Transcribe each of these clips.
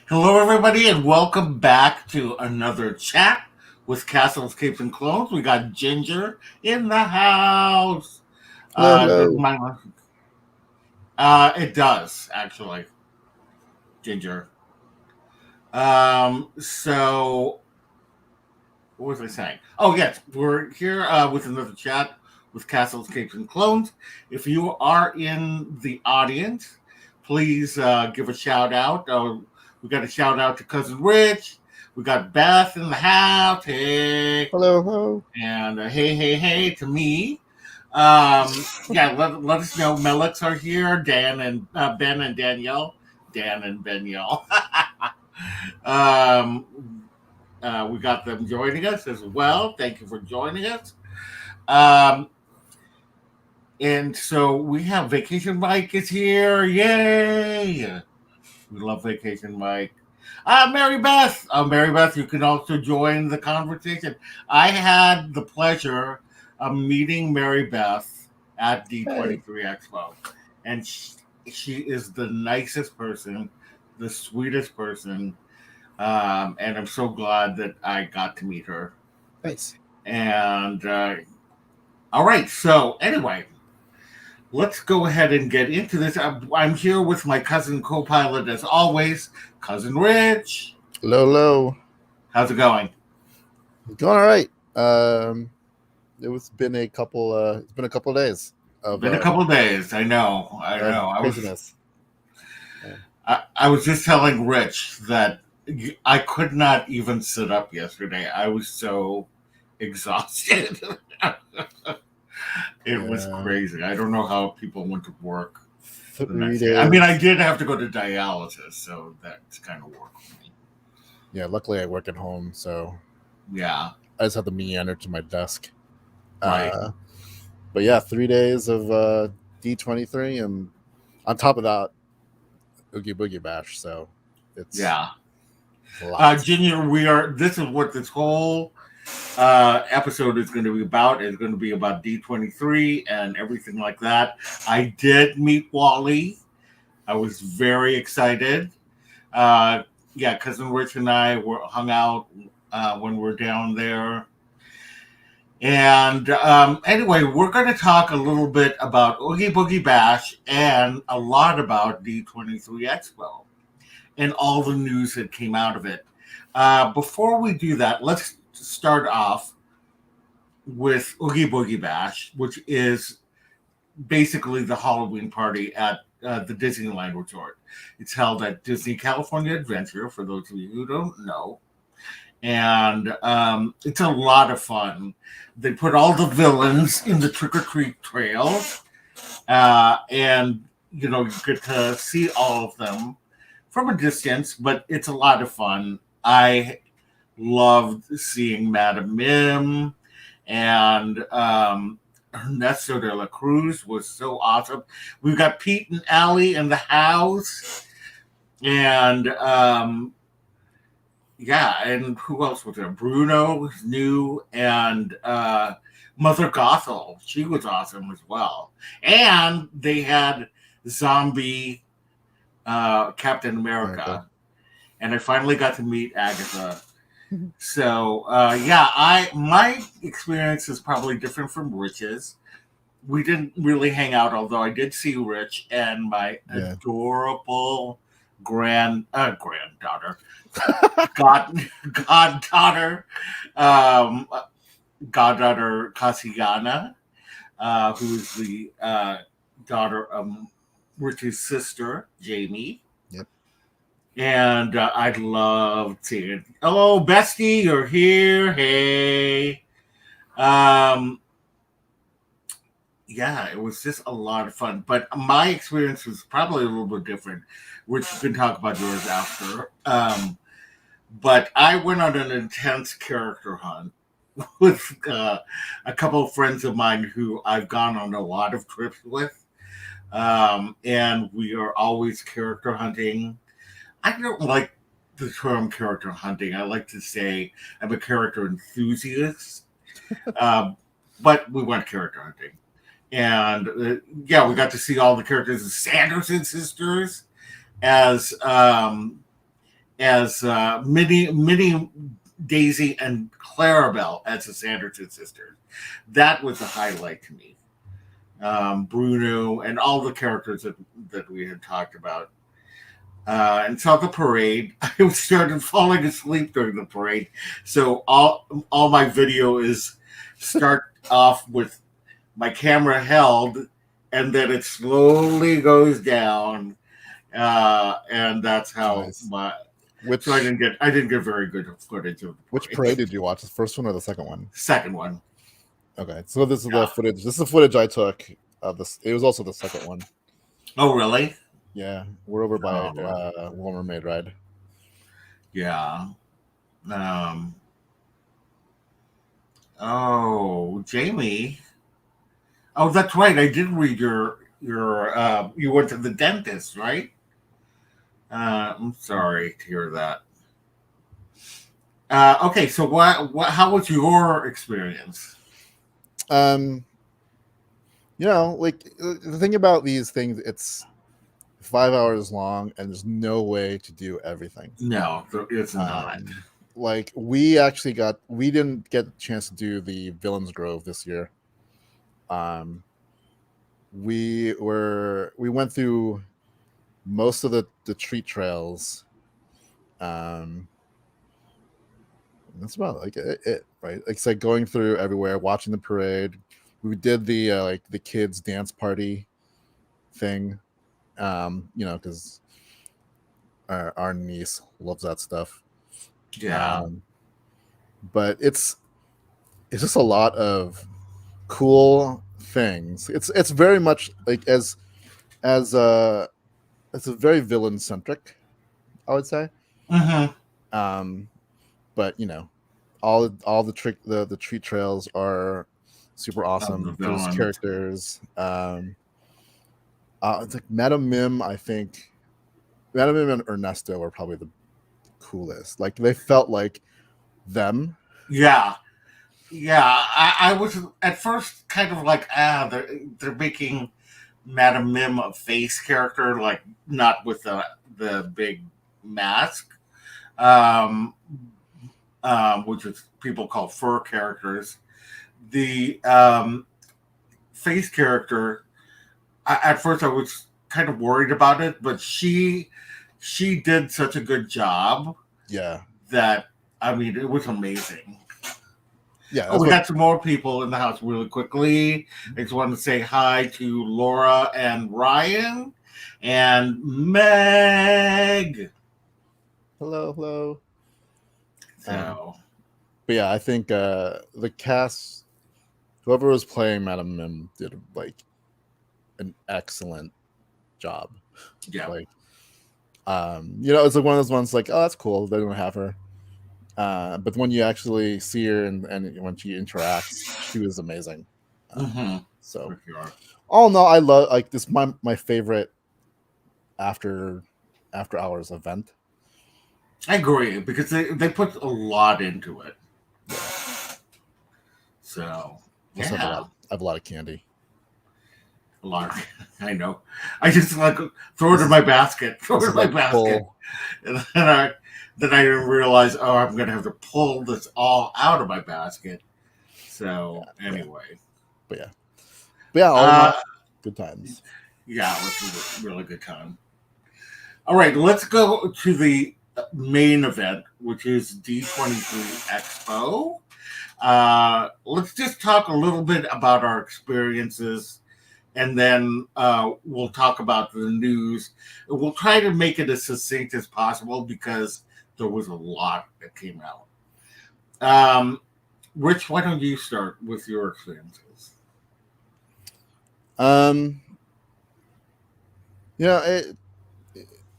Hello, everybody, and welcome back to another chat with Castles, Capes, and Clones. We got Ginger in the house. Hello, Does hello. my it does actually, Ginger. So what was I saying? Oh yes, we're here with another chat with Castles, Capes, and Clones. If you are in the audience, please give a shout out. We got a shout out to Cousin Rich. We got Beth in the house. Hey. Hello, hello. And hey to me. Yeah, let us know. Melix are here. Dan and Ben and Danielle. Dan and Danielle. We got them joining us as well. Thank you for joining us. Um, and so we have Vacation Mike is here. Yay! We love Vacation Mike. Mary Beth. Mary Beth, you can also join the conversation. I had the pleasure of meeting Mary Beth at Hey. D23 Expo. And she is the nicest person, the sweetest person. And I'm so glad that I got to meet her. Nice. And all right, so anyway, let's go ahead and get into this. I'm here with my cousin co-pilot as always, Cousin Rich. Hello, hello. How's it going? Going all right. It was been a couple. It's been a couple of days of Been a couple of days. I know. craziness. I was just telling Rich that I could not even sit up yesterday. I was so exhausted. It was Yeah, crazy. I don't know how people went to work the 3 next day. I mean, I days. did have to go to dialysis, so that's kind of work for me. Yeah, luckily I work at home, so Yeah, I just have to meander to my desk. right. Uh, but yeah, 3 days of D23, and on top of that, Oogie Boogie Bash. So it's Yeah. a lot. Junior, this is what this whole episode is going to be about. It's going to be about D23 and everything like that. I did meet Wally. I was very excited. Uh, yeah, cousin Rich and I were hung out when we're down there. And anyway, we're going to talk a little bit about Oogie Boogie Bash and a lot about D23 Expo and all the news that came out of it. Before we do that, let's start off with Oogie Boogie Bash, which is basically the Halloween party at the Disneyland Resort. It's held at Disney California Adventure, for those of you who don't know. And it's a lot of fun. They put all the villains in the trick or treat trails, and you get to see all of them from a distance, but it's a lot of fun. I loved seeing Madame Mim and Ernesto de la Cruz was so awesome. We've got Pete and Allie in the house, and yeah, and who else was there? Bruno was new, and Mother Gothel, she was awesome as well. And they had zombie Captain America. America, and I finally got to meet Agatha. So yeah, I my experience is probably different from Rich's. We didn't really hang out, although I did see Rich and my Yeah. adorable granddaughter, goddaughter, um, goddaughter Cassiana, who's the daughter of Rich's sister Jamie. Yep. And I loved seeing it. Oh, bestie, you're here. Hey. Um, yeah, it was just a lot of fun. But my experience was probably a little bit different, which you can talk about yours after. But I went on an intense character hunt with a couple of friends of mine who I've gone on a lot of trips with. And we are always character hunting. I don't like the term character hunting. I like to say I'm a character enthusiast. Um, but we went character hunting. And yeah, we got to see all the characters, the Sanderson sisters as as Minnie, Daisy, and Clarabelle as the Sanderson sisters. That was a highlight to me. Bruno and all the characters that we had talked about. And saw the parade. I started falling asleep during the parade, so all my video is start off with my camera held, and then it slowly goes down, and that's how Nice. my. Which So I didn't get very good footage of the parade. which parade did you watch? The first one or the second one? Second one. Okay, so this is Yeah. the footage. This is the footage I took of this. It was also the second one. Oh, really? Yeah, we're over by Oh. Little Mermaid ride. Yeah. Oh, Jamie. Oh, that's right. I did read your. You went to the dentist, right? I'm sorry to hear that. Okay, so how was your experience? Um, like the thing about these things, it's 5 hours long, and there's no way to do everything. No, it's not. Like we didn't get a chance to do the Villains Grove this year. We went through most of the treat trails. That's about like it, right? It's like going through everywhere, watching the parade. We did the like the kids dance party thing, because our niece loves that stuff. Yeah. But it's just a lot of cool things. It's very much like as it's a very villain centric, I would say. Mm-hmm. But all the treat trails are super awesome. The Those villain. characters, it's like Madame Mim. I think Madame Mim and Ernesto are probably the coolest. Like they felt like them. Yeah. I was at first kind of like, they're making Madame Mim a face character, like not with the big mask, um, which is people call fur characters. The face character, at first I was kind of worried about it, but she did such a good job. Yeah. That, I mean, it was amazing. Yeah. We got some more people in the house really quickly. I just wanted to say hi to Laura and Ryan and Meg. Hello. So, but yeah, I think the cast, whoever was playing Madame Mim, did like an excellent job. yeah. Like, it's like one of those ones like, oh, that's cool. They don't have her. But when you actually see her and when she interacts, she was amazing. So, all in all, I love like this. My favorite after hours event. I agree because they put a lot into it. So, yeah. I have a lot of candy. A lot. I know. I just like throw it in my basket. And then I didn't realize, I'm going to have to pull this all out of my basket. So, anyway. But yeah, good times. Yeah, it was a really good time. All right, let's go to the main event, which is D23 Expo. Let's just talk a little bit about our experiences, and then we'll talk about the news. We'll try to make it as succinct as possible because there was a lot that came out. Rich, why don't you start with your experiences?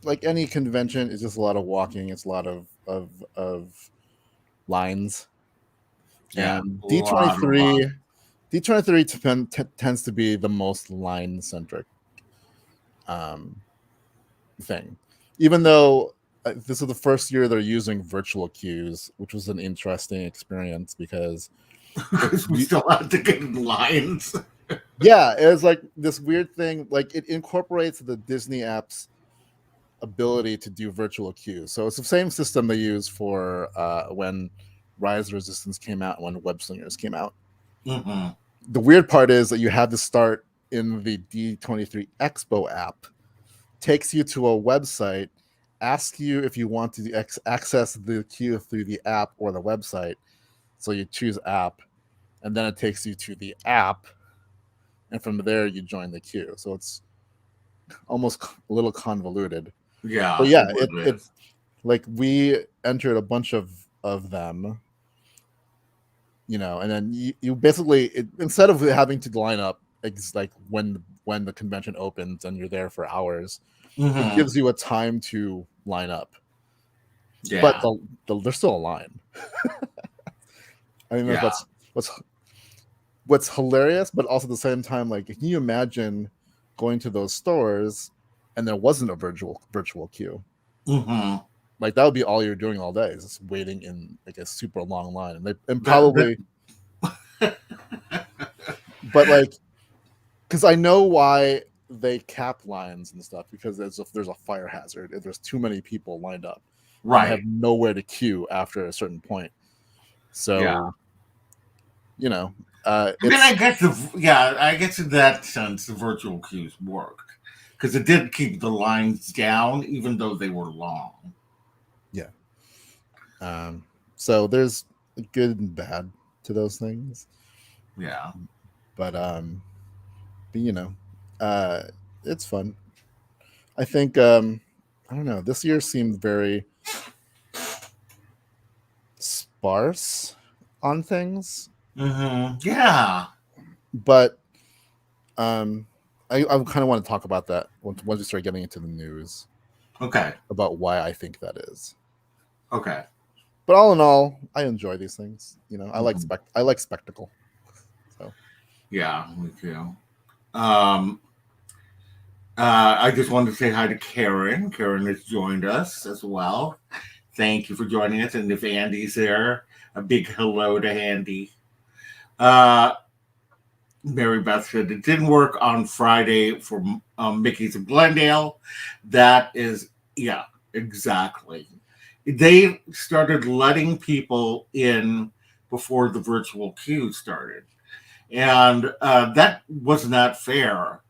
Like any convention, it's just a lot of walking. It's a lot of lines. Yeah, and D23 tends to be the most line centric thing, even though this is the first year they're using virtual queues, which was an interesting experience because we still had to get in lines. Yeah, it was like this weird thing. Like it incorporates the Disney apps ability to do virtual queues. So it's the same system they use for when Rise of Resistance came out and when Web Slingers came out. Mm-hmm. The weird part is that you had to start in the D23 Expo app, takes you to a website, asks you if you want to access the queue through the app or the website. So you choose app, and then it takes you to the app, and from there you join the queue. So it's almost a little convoluted. But Yeah, yeah, it it is. like we entered a bunch of them, and then you basically instead of having to line up like when the convention opens and you're there for hours, it Mm-hmm. gives you a time to line up. But Yeah, there's still a line. I mean, yeah. what's hilarious, but also at the same time, like, can you imagine going to those stores and there wasn't a virtual queue? Mm-hmm. Like that would be all you're doing all day is just waiting in like a super long line, and That probably, but like, because I know why they cap lines and stuff because there's a fire hazard if there's too many people lined up, and they have right. nowhere to queue after a certain point. Yeah. So I mean, I it's guess I guess in that sense, the virtual queues worked because it did keep the lines down, even though they were long. yeah. So there's good and bad to those things, Yeah. but uh, it's fun. I think I don't know. This year seemed very sparse on things, Mm-hmm. Yeah. but I kind of want to talk about that once we start getting into the news Okay. about why I think that is. Okay. But all in all, I enjoy these things. Mm-hmm. I like spectacle. So Yeah, me too. Um, I just wanted to say hi to Karen. Karen has joined us as well. Thank you for joining us. And if Andy's there, a big hello to Andy. Uh, Mary Beth said it didn't work on Friday for Mickey's of Glendale. That is, yeah, exactly. They started letting people in before the virtual queue started. And that was not fair.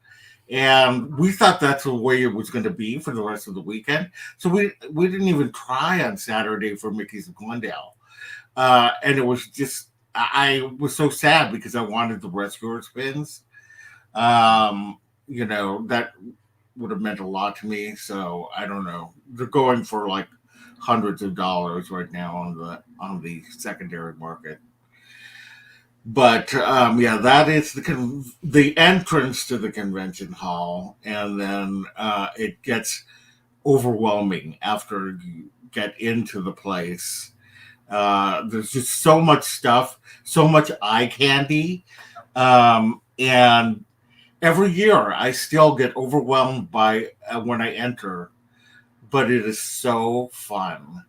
And we thought that's the way it was going to be for the rest of the weekend. So we didn't even try on Saturday for Mickey's of Glendale. And it was just I was so sad because I wanted the rescuer spins. Um, that would have meant a lot to me. So I don't know. They're going for like hundreds of dollars right now on the secondary market. But yeah, that is the entrance to the convention hall, and then it gets overwhelming after you get into the place. There's just so much stuff, so much eye candy, and every year I still get overwhelmed by when I enter, but it is so fun.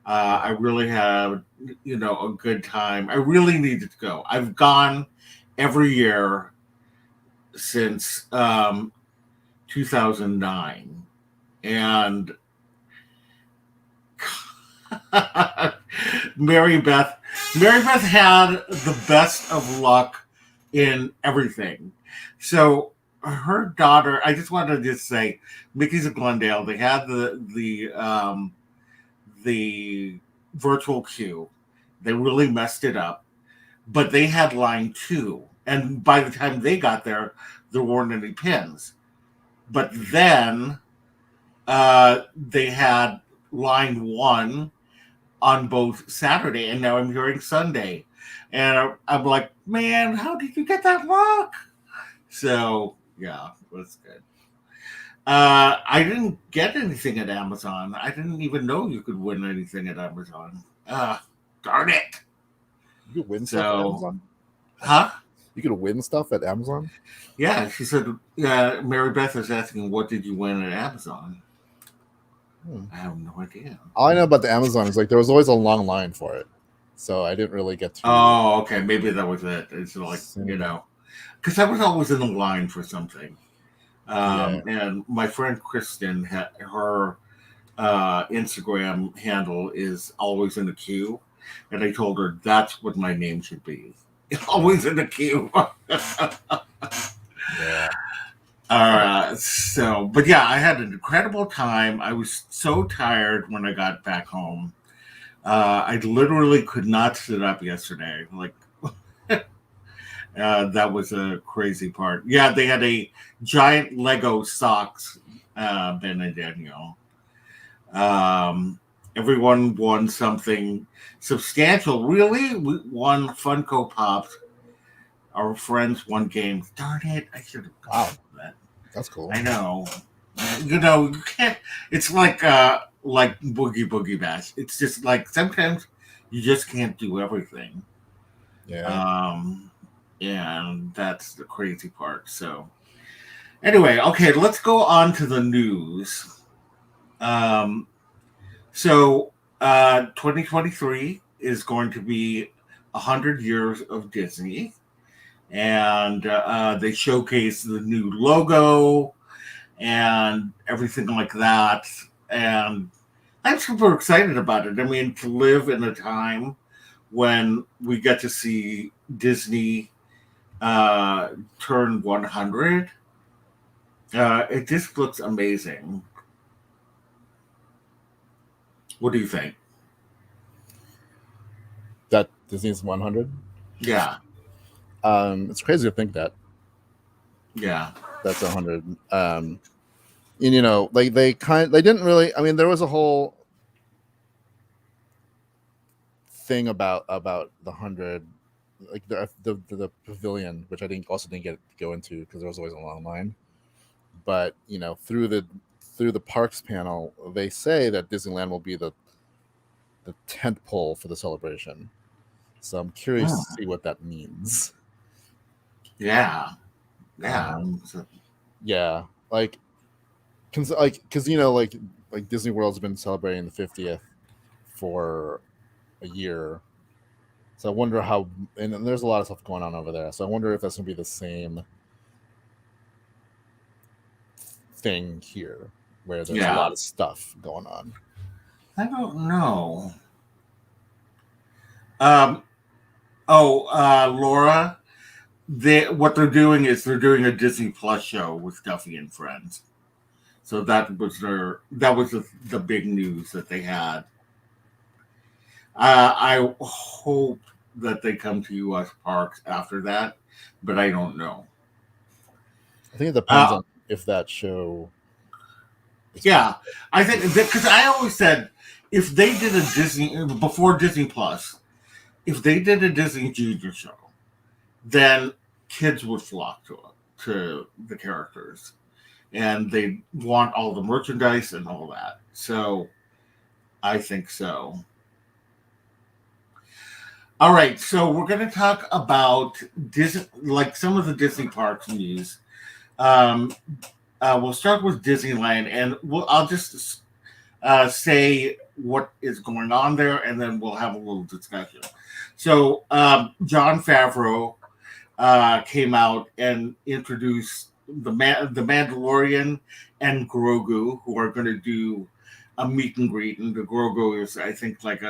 yeah, I really had, a good time. I really needed to go. I've gone every year since 2009, and Mary Beth, Mary Beth had the best of luck in everything. So her daughter, I just wanted to just say, Mickey's of Glendale. They had the virtual queue. They really messed it up, but they had line two, and by the time they got there weren't any pins. But then they had line one on both Saturday, and now I'm hearing Sunday, and I'm like, man, how did you get that luck? So yeah, it was good. I didn't get anything at Amazon. I didn't even know you could win anything at Amazon. Darn it. you could win stuff at So, Amazon. huh? You could win stuff at Amazon. Yeah, she said, yeah, Mary Beth is asking, what did you win at Amazon? Hmm. I have no idea. All I know about the Amazon is like there was always a long line for it, so I didn't really get to. Oh, okay. Maybe that was it. It's like, Send it. because I was always in the line for something. And my friend Kristen, her Instagram handle is always in the queue, and I told her that's what my name should be. Always in the queue. Yeah. But yeah, I had an incredible time. I was so tired when I got back home. I literally could not sit up yesterday. Like, that was a crazy part. Yeah, they had a giant Lego socks, Ben and Daniel. Everyone won something substantial. Really, we won Funko Pops. Our friends won games. Darn it! I should have Wow, that. that's cool. I know. You can't. It's like Boogie Boogie Bash. It's just like sometimes you just can't do everything. Yeah. And that's the crazy part. So anyway, okay, let's go on to the news. Um, so 2023 is going to be 100 years of Disney, and they showcase the new logo and everything like that. And I'm super excited about it. I mean, to live in a time when we get to see Disney turn 100, it just looks amazing. What do you think? That Disney's 100. Yeah. It's crazy to think that. Yeah. That's 100. And like they didn't really. I mean, there was a whole thing about the 100, like the pavilion, which I didn't get to go into because there was always a long line. But through the parks panel, they say that Disneyland will be the tent pole for the celebration. So I'm curious to see what that means. Yeah. Yeah, like because like Disney World's been celebrating the 50th for a year, so I wonder how. And there's a lot of stuff going on over there, so I wonder if that's gonna be the same thing here, where there's a lot of stuff going on. I don't know. Laura, what they're doing is they're doing a Disney Plus show with Duffy and Friends. So that was the big news that they had. I hope that they come to U.S. parks after that, but I don't know. I think it depends on if that show. Yeah, I think because I always said if they did a Disney before Disney Plus, if they did a Disney Junior show, then kids would flock to the characters, and they want all the merchandise and all that. So, I think so. All right, so we're going to talk about Disney, like some of the Disney parks news. We'll start with Disneyland, and I'll just say what is going on there, and then we'll have a little discussion. So, Jon Favreau came out and introduced the Mandalorian and Grogu, who are going to do a meet and greet. And the Grogu is, I think, like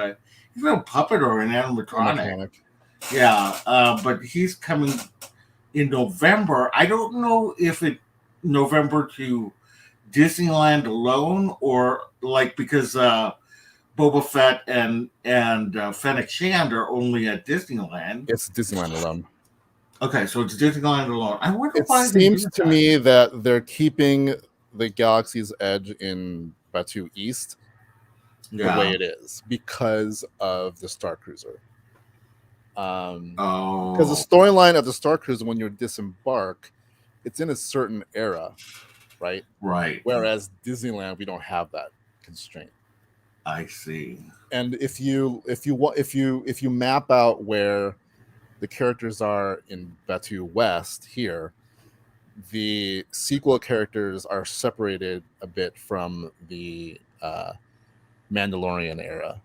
he's a puppet or an animatronic. Yeah, but he's coming in November. I don't know if it November to Disneyland alone or like because Boba Fett and Fennec Shand are only at Disneyland. It's Disneyland alone. Okay, so it's Disneyland alone. I wonder it why. It seems to me that they're keeping the Galaxy's Edge in Batuu East the way it is because of the Star Cruiser. Because the storyline of the Star Cruiser, when you disembark, it's in a certain era, right? Right. Whereas Disneyland, we don't have that constraint. I see. And if you map out where the characters are in Batuu West here, the sequel characters are separated a bit from the Mandalorian era.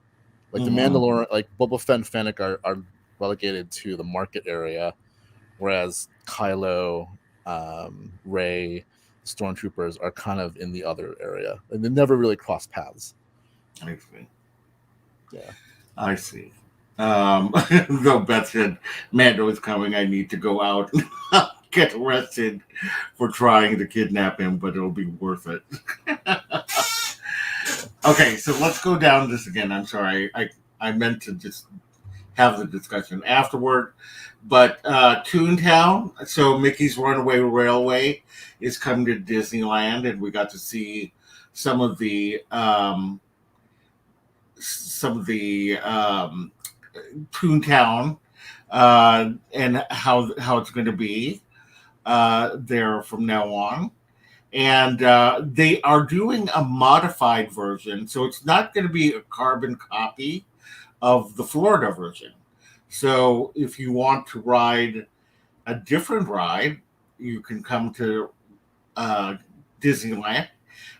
Like the Mandalorian, like Boba Fett and Fennec are relegated to the market area, whereas Kylo, Rey, stormtroopers are kind of in the other area, and they never really cross paths. I see. Yeah. I see. Though Beth said, Mando is coming, I need to go out and get arrested for trying to kidnap him, but it'll be worth it. Okay, so let's go down this again. I'm sorry. I meant to just have the discussion afterward. But Toontown, so Mickey's Runaway Railway is coming to Disneyland, and we got to see some of the Toontown and how it's going to be there from now on. And they are doing a modified version, so it's not going to be a carbon copy of the Florida version. So if you want to ride a different ride, you can come to uh, Disneyland,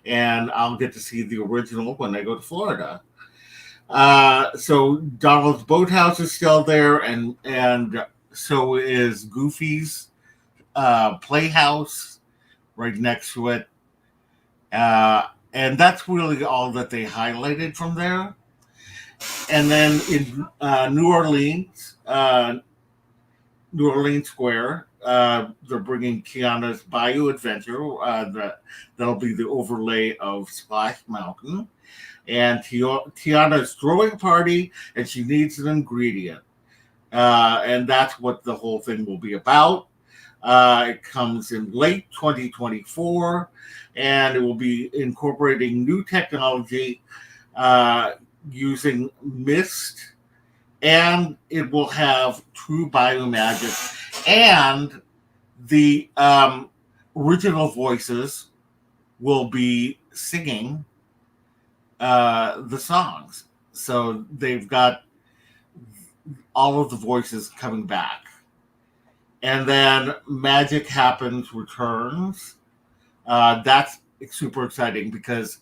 and I'll get to see the original when I go to Florida. So Donald's Boathouse is still there, and so is Goofy's Playhouse right next to it. And that's really all that they highlighted from there. And then in New Orleans Square, they're bringing Kiana's Bayou Adventure. That'll be the overlay of Splash Mountain. And Tiana's throwing party, and she needs an ingredient. And that's what the whole thing will be about. It comes in late 2024, and it will be incorporating new technology using mist, and it will have true biomagic, and the original voices will be singing the songs. So they've got all of the voices coming back. And then Magic Happens returns. That's super exciting because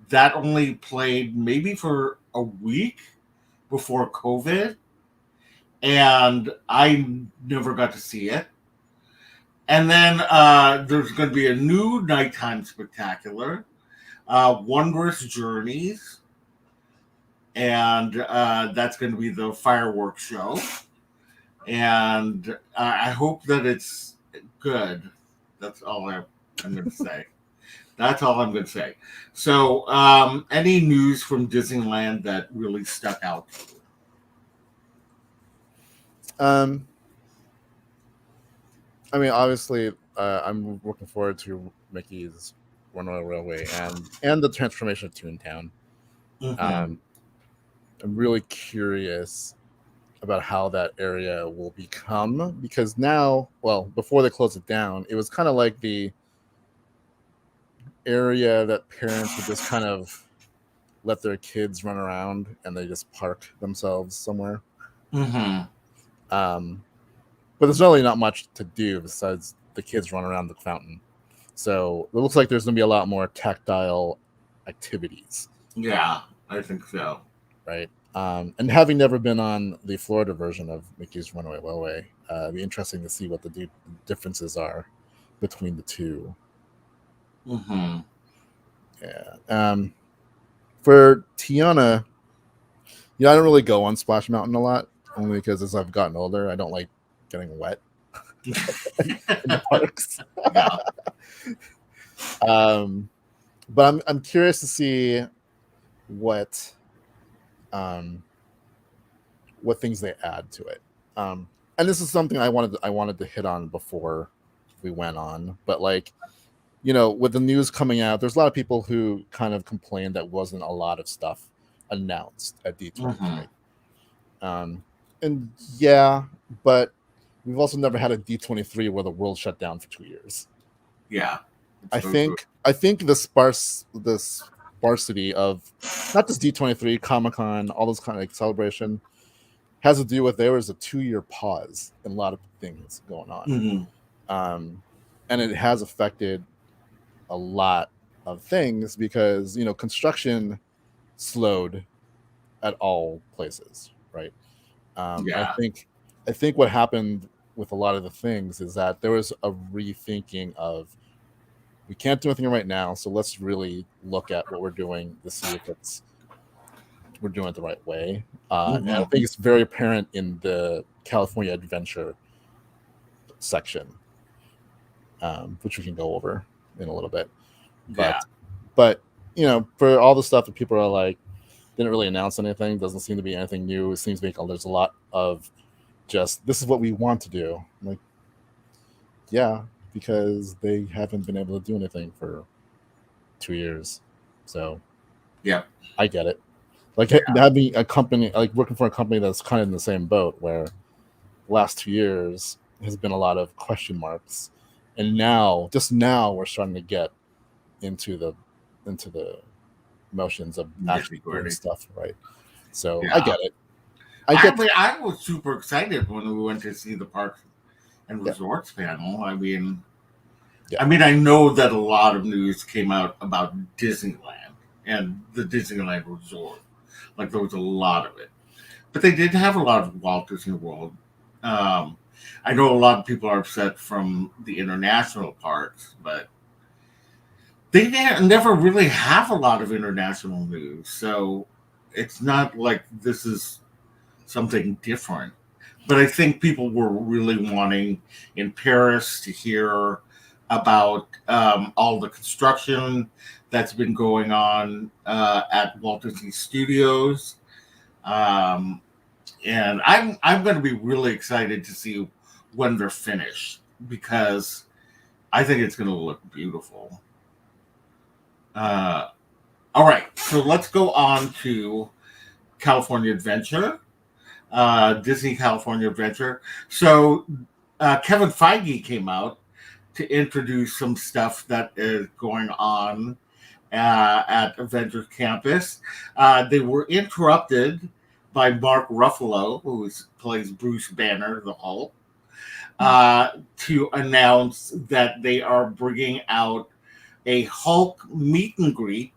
that only played maybe for a week before COVID, and I never got to see it. And then there's going to be a new nighttime spectacular, Wondrous Journeys, and that's going to be the fireworks show. And I hope that it's good. That's all I'm going to say. That's all I'm going to say. So, any news from Disneyland that really stuck out? I mean, obviously, I'm looking forward to Mickey's Runaway Railway and the transformation of Toontown. Mm-hmm. I'm really curious about how that area will become, because now, well, before they closed it down, it was kind of like the area that parents would just kind of let their kids run around and they just park themselves somewhere. Mm-hmm. But there's really not much to do besides the kids run around the fountain. So it looks like there's going to be a lot more tactile activities. Yeah, I think so. Right. And having never been on the Florida version of Mickey's Runaway Railway, it'd be interesting to see what the differences are between the two. Mm-hmm. Yeah. For Tiana, I don't really go on Splash Mountain a lot, only because as I've gotten older, I don't like getting wet in the parks. Yeah. But I'm curious to see what things they add to it. And this is something I wanted to hit on before we went on, but like, with the news coming out, there's a lot of people who kind of complained that wasn't a lot of stuff announced at D23. Mm-hmm. And yeah, but we've also never had a D23 where the world shut down for 2 years. Yeah. I think the sparsity of not just D23, Comic-Con, all those kind of like celebration has to do with there was a 2-year pause in a lot of things going on. Mm-hmm. And it has affected a lot of things because, construction slowed at all places, right? Yeah. I think what happened with a lot of the things is that there was a rethinking of we can't do anything right now, so let's really look at what we're doing to see if we're doing it the right way. And I think it's very apparent in the California Adventure section, which we can go over in a little bit. But for all the stuff that people are like, didn't really announce anything, doesn't seem to be anything new. It seems like there's a lot of just, this is what we want to do. I'm like, yeah, because they haven't been able to do anything for 2 years. So yeah, I get it. Like having a company, like working for a company that's kind of in the same boat, where the last 2 years has been a lot of question marks, and just now we're starting to get into the motions of actually doing stuff right. So I get it. I was super excited when we went to see the Parks and Resorts panel. I mean, I know that a lot of news came out about Disneyland and the Disneyland Resort. Like, there was a lot of it. But they did have a lot of Walt Disney World. I know a lot of people are upset from the international parks, but they never really have a lot of international news. So it's not like this is something different. But I think people were really wanting in Paris to hear about all the construction that's been going on at Walt Disney Studios. And I'm going to be really excited to see when they're finished, because I think it's going to look beautiful. All right, so let's go on to California Adventure. Disney California Adventure. So Kevin Feige came out to introduce some stuff that is going on at Adventure Campus. They were interrupted by Mark Ruffalo, who plays Bruce Banner, the Hulk, to announce that they are bringing out a Hulk meet and greet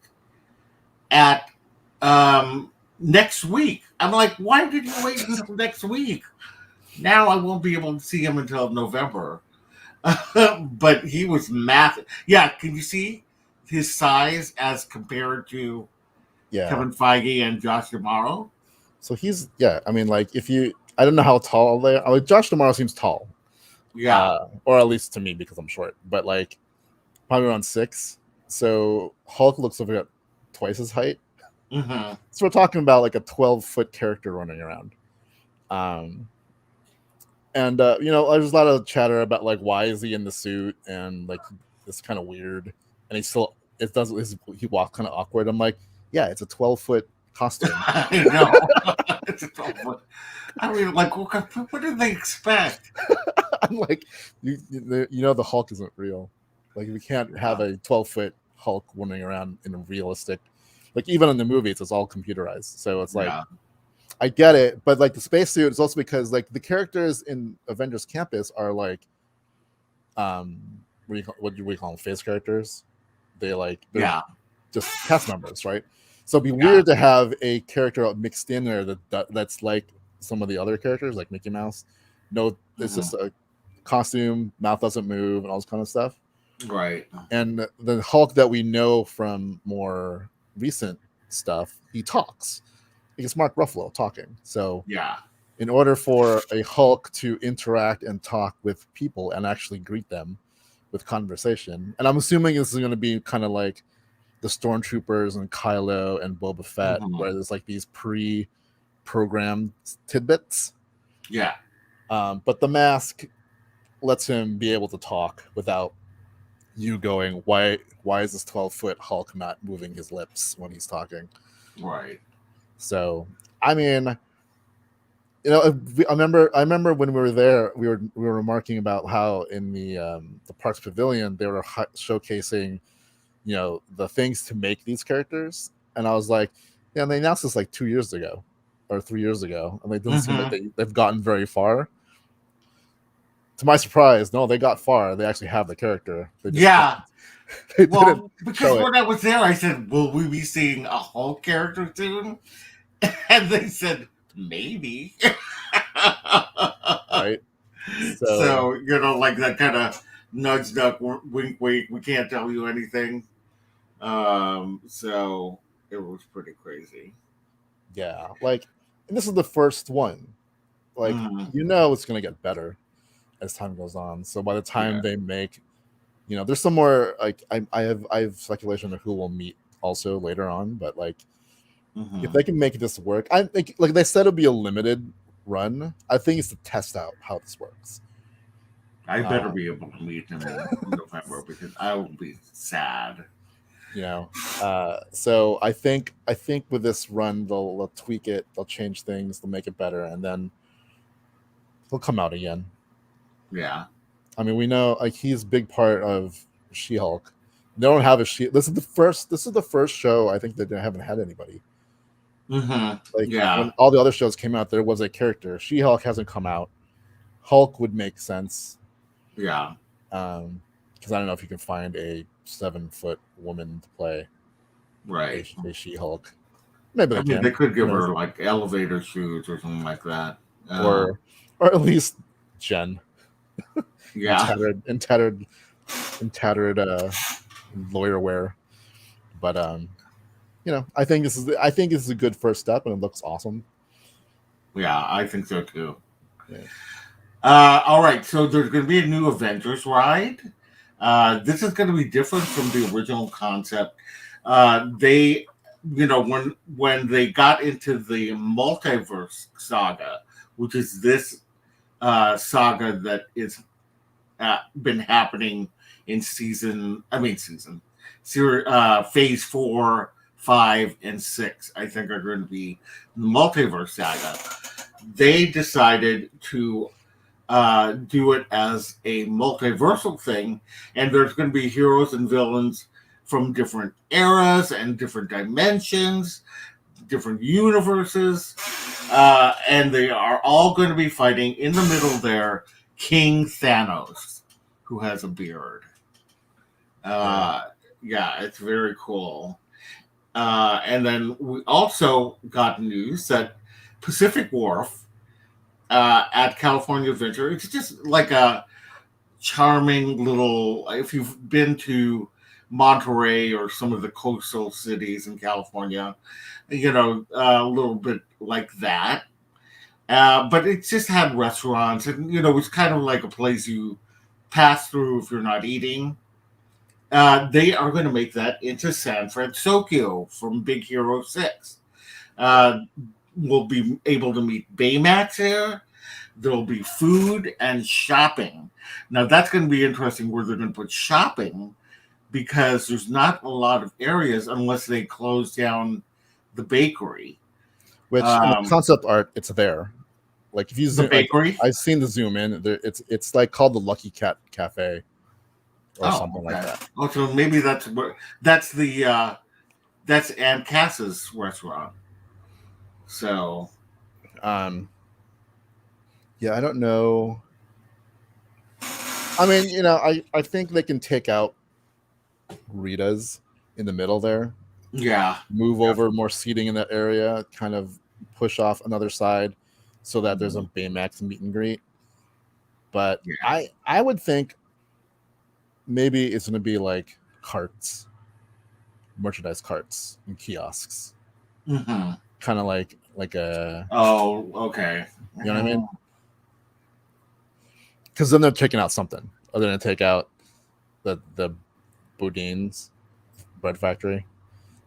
at next week. I'm like, why did you wait until next week? Now I won't be able to see him until November. But he was massive. Yeah, can you see his size as compared to Kevin Feige and Josh D'Amaro? So he's, I mean, like, I don't know how tall they are. Like, Josh D'Amaro seems tall. Yeah. Or at least to me, because I'm short. But, like, probably around 6. So Hulk looks like about twice his height. Mm-hmm. So we're talking about like a 12-foot character running around. And there's a lot of chatter about like, why is he in the suit, and like it's kind of weird, and he walks kind of awkward. I'm like, yeah, it's a 12-foot costume. I know. It's a 12-foot. I mean, like, what did they expect? I'm like, the Hulk isn't real. Like, we can't have a 12-foot Hulk running around in a realistic. Like, even in the movies, it's all computerized. So it's like, I get it. But, like, the spacesuit is also because, like, the characters in Avengers Campus are, like, what do we call them? Face characters? They're just cast members, right? So it'd be weird to have a character mixed in there that's like some of the other characters, like Mickey Mouse. No, it's just a costume, mouth doesn't move, and all this kind of stuff. Right. And the Hulk that we know from more recent stuff, he talks. It's Mark Ruffalo talking. So in order for a Hulk to interact and talk with people and actually greet them with conversation, and I'm assuming this is going to be kind of like the Stormtroopers and Kylo and Boba Fett, where there's like these pre-programmed tidbits. Yeah. But the mask lets him be able to talk without you going, why is this 12-foot Hulk not moving his lips when he's talking? Right. So, I mean, I remember when we were there, we were remarking about how in the Parks Pavilion they were showcasing, the things to make these characters, and I was like, yeah, they announced this like 2 years ago or 3 years ago, and they didn't seem like they've gotten very far. To my surprise, no, they got far. They actually have the character. Because when I was there, I said, will we be seeing a Hulk character soon? And they said, maybe. Right. So, like that kind of nudge, nudge, wink, wink. We can't tell you anything. So it was pretty crazy. Yeah, like, and this is the first one. Like, Mm-hmm. it's going to get better as time goes on. So by the time Yeah. they make, there's some more, like, I have speculation of who will meet also later on, but like, if Mm-hmm. they can make this work, I think, like they said, it'll be a limited run. I think it's to test out how this works. I better be able to meet him in November because I will be sad. You know, so I think with this run, they'll tweak it, they'll change things, they'll make it better, and then he'll come out again. Yeah. I mean, we know, like, he's a big part of She-Hulk. They don't have a She. This is the first. This is the first show I think that they haven't had anybody. Mm-hmm. Like, Yeah. when all the other shows came out, there was a character. She-Hulk hasn't come out. Hulk would make sense. Yeah. Because I don't know if you can find a 7-foot woman to play Right. a She-Hulk. Maybe I they mean, can. they could give Who knows? her like elevator shoes or something like that. or at least Jen in Yeah. tattered lawyer wear. But I think this is a good first step, and it looks awesome. Yeah, I think so too. Yeah. All right, so there's going to be a new Avengers ride. This is going to be different from the original concept. They, when they got into the Multiverse Saga, which is this saga that is been happening in phase 4, 5, and 6. I think are going to be the Multiverse Saga. They decided to do it as a multiversal thing, and there's going to be heroes and villains from different eras and different dimensions, different universes, and they are all going to be fighting in the middle there King Thanos, who has a beard. Yeah, it's very cool. And then we also got news that Pacific Wharf at California Adventure, it's just like a charming little, if you've been to Monterey or some of the coastal cities in California, a little bit like that. But it just had restaurants, and it's kind of like a place you pass through if you're not eating. They are going to make that into San Francisco from Big Hero 6. We'll be able to meet Baymax there. There'll be food and shopping. Now, that's going to be interesting where they're going to put shopping, because there's not a lot of areas unless they close down the bakery. Which, in the concept art, it's there. Like, if you zoom, bakery, I've seen the zoom in. It's like called the Lucky Cat Cafe, or something like that. Oh, so maybe that's Aunt Cass's restaurant. So, yeah, I don't know. I mean, I think they can take out Rita's in the middle there. Yeah. Move over more seating in that area, kind of push off another side so that there's a Baymax meet and greet. But yeah. I would think maybe it's going to be like carts, merchandise carts and kiosks. Mm-hmm. Kind of like a... Oh, okay. You know what I mean? Because then they're taking out something. They're going to take out the Boudin's bread factory.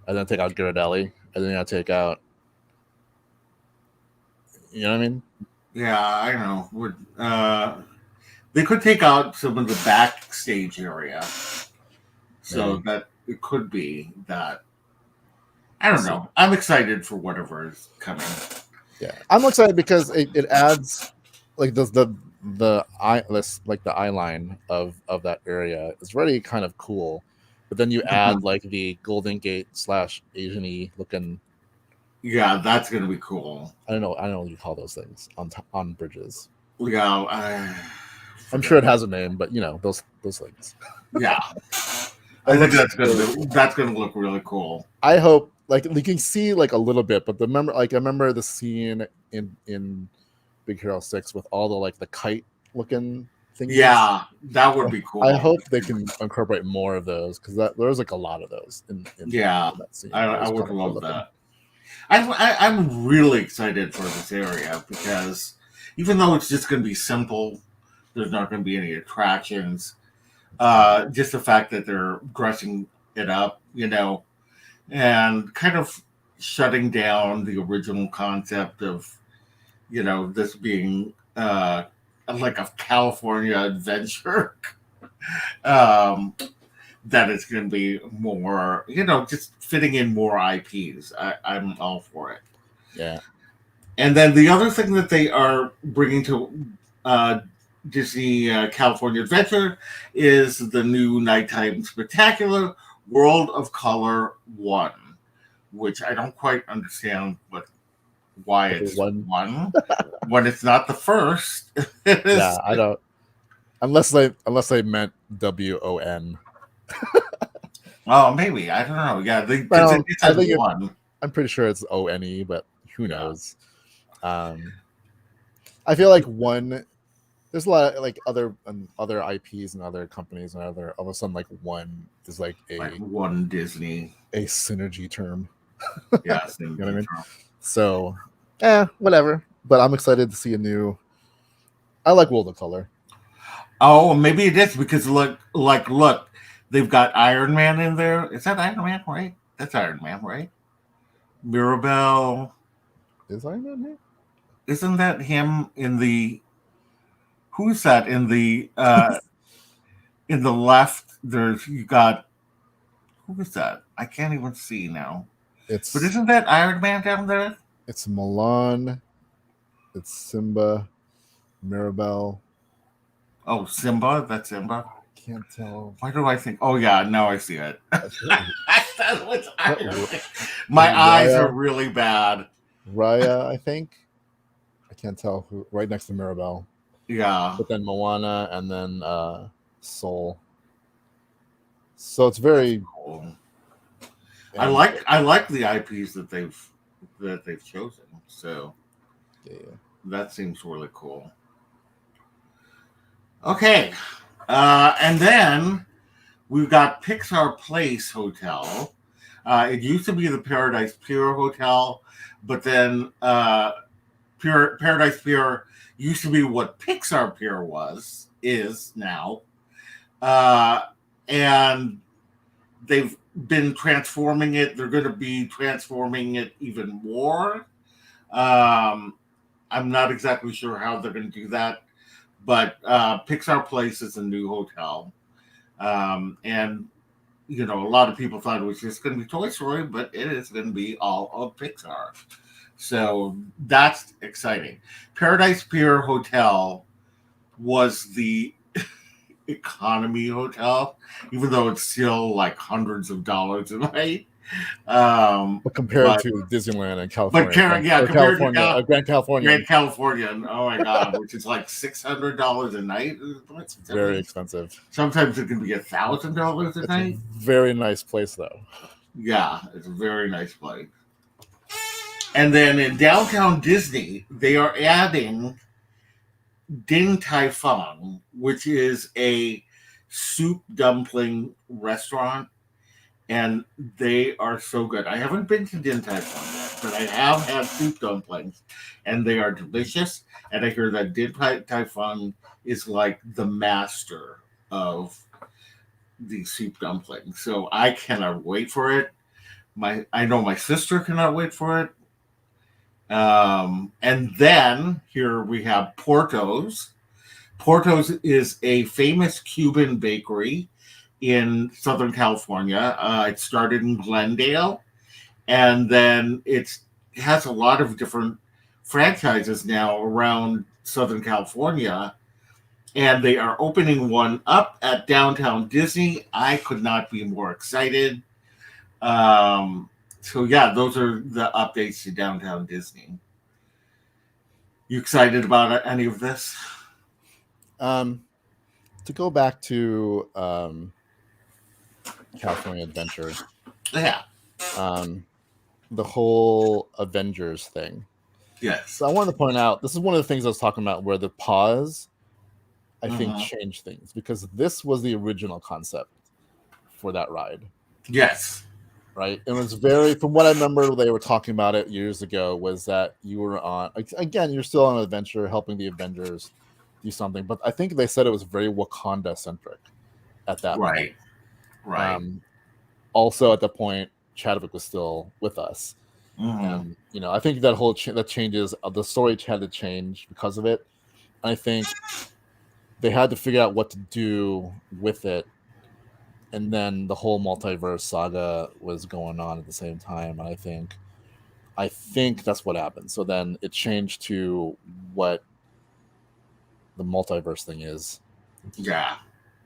And then take out Ghirardelli. And then they're going to take out... You know what I mean? Yeah, I know. They could take out some of the backstage area. So that it could be that. I don't know. I'm excited for whatever is coming. Yeah, I'm excited because it adds like the eye line of that area is really kind of cool. But then you add like the Golden Gate / Asian-y looking. Yeah, that's gonna be cool. I don't know what you call those things on bridges. Yeah, I'm sure it has a name, but those things. Yeah, I think that's gonna look really cool. I hope you can see like a little bit, but I remember the scene in Big Hero 6 with all the the kite looking thingies. Yeah, that would be cool. I hope they can incorporate more of those because there's like a lot of those in Yeah, that scene. I would love that. I'm really excited for this area because even though it's just going to be simple, there's not going to be any attractions. Just the fact that they're dressing it up, and kind of shutting down the original concept of, this being like a California adventure. um, that it's going to be more, just fitting in more IPs. I'm all for it. Yeah. And then the other thing that they are bringing to uh, Disney California Adventure is the new nighttime spectacular World of Color 1, which I don't quite understand why it's one when it's not the first. Yeah, I don't. Unless they meant WON. Oh, maybe, I don't know. Yeah, it says one. I'm pretty sure it's ONE, but who knows? I feel like one. There's a lot of like other IPs and other companies and all of a sudden like one is like one Disney, a synergy term. Yeah, you know what I mean? So, whatever. But I'm excited to see a new. I like World of Color. Oh, maybe it is because look, they've got Iron Man in there. Is that Iron Man, right? That's Iron Man, right? Mirabelle. Is Iron Man here? Isn't that him in the? Who's that in the? In the left, you got. Who is that? I can't even see now. But isn't that Iron Man down there? It's Milan. It's Simba, Mirabelle. Oh, Simba. That's Simba. I can't tell. Why do I think? Oh yeah, now I see it. My eyes are really bad. Raya, I think. I can't tell who. Right next to Mirabelle. Yeah. But then Moana and then Soul. So it's very cool. I like the IPs that they've chosen. So that seems really cool. Okay. And then we've got Pixar Place Hotel. It used to be the Paradise Pier Hotel, but then Paradise Pier used to be what Pixar Pier is now. And they've been transforming it. They're going to be transforming it even more. I'm not exactly sure how they're going to do that, but Pixar Place is a new hotel. And, a lot of people thought it was just going to be Toy Story, but it is going to be all of Pixar. So that's exciting. Paradise Pier Hotel was the economy hotel, even though it's still like hundreds of dollars a night. But compared to Disneyland and California, compared to Grand California, oh my god, which is like $600 a night. It's very expensive. Sometimes it can be $1,000 a night. A very nice place, though. Yeah, it's a very nice place. And then in downtown Disney, they are adding Din Tai Fung, which is a soup dumpling restaurant, and they are so good. I haven't been to Din Tai Fung yet, but I have had soup dumplings, and they are delicious. And I hear that Din Tai Fung is like the master of the soup dumplings. So I cannot wait for it. I know my sister cannot wait for it. And then here we have Portos. Portos is a famous Cuban bakery in Southern California. It started in Glendale, and then it has a lot of different franchises now around Southern California, and they are opening one up at downtown Disney. I could not be more excited. So yeah, those are the updates to downtown Disney. You excited about any of this? To go back to California Adventure. Yeah. The whole Avengers thing. Yes. So I wanted to point out, this is one of the things I was talking about where the Paws I think changed things, because this was the original concept for that ride. Yes. Right. And it was very, from what I remember, they were talking about it years ago, was that you were on, again, you're still on an adventure helping the Avengers do something. But I think they said it was very Wakanda centric at that point. Right. Also, at the point, Chadwick was still with us. And, you know, I think that whole that changes, the story had to change because of it. I think they had to figure out what to do with it. And then the whole multiverse saga was going on at the same time. And I think that's what happened. So then it changed to what the multiverse thing is. Yeah,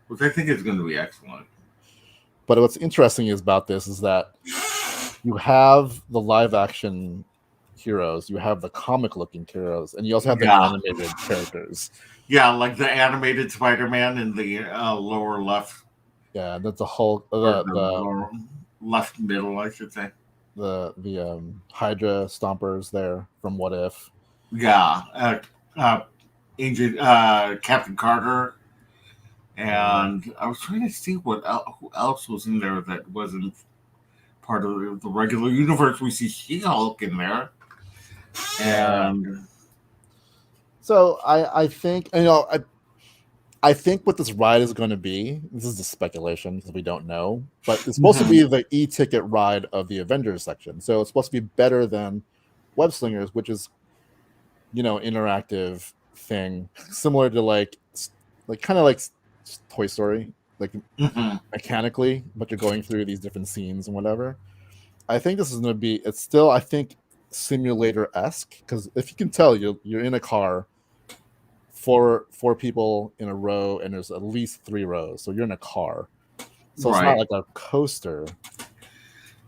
which I think is going to be excellent. But what's interesting is about this is that you have the live action heroes, you have the comic looking heroes, and you also have the animated characters. Yeah, like the animated Spider-Man in the lower left. Yeah, that's the Hulk. The lower left middle, I should say. The Hydra stompers there from What If. Yeah, Agent Captain Carter, and I was trying to see who else was in there that wasn't part of the regular universe. We see She-Hulk in there, and so I think, you know, I think what this ride is going to be, this is a speculation because we don't know, but it's supposed to be the e-ticket ride of the Avengers section. So it's supposed to be better than Web Slingers, which is, you know, interactive thing, similar to like kind of like Toy Story, like mechanically, but you're going through these different scenes and whatever. I think this is going to be, it's still, I think, simulator-esque, because if you can tell, you're in a car, four people in a row, and there's at least 3 rows, so you're in a car, so it's not like a coaster.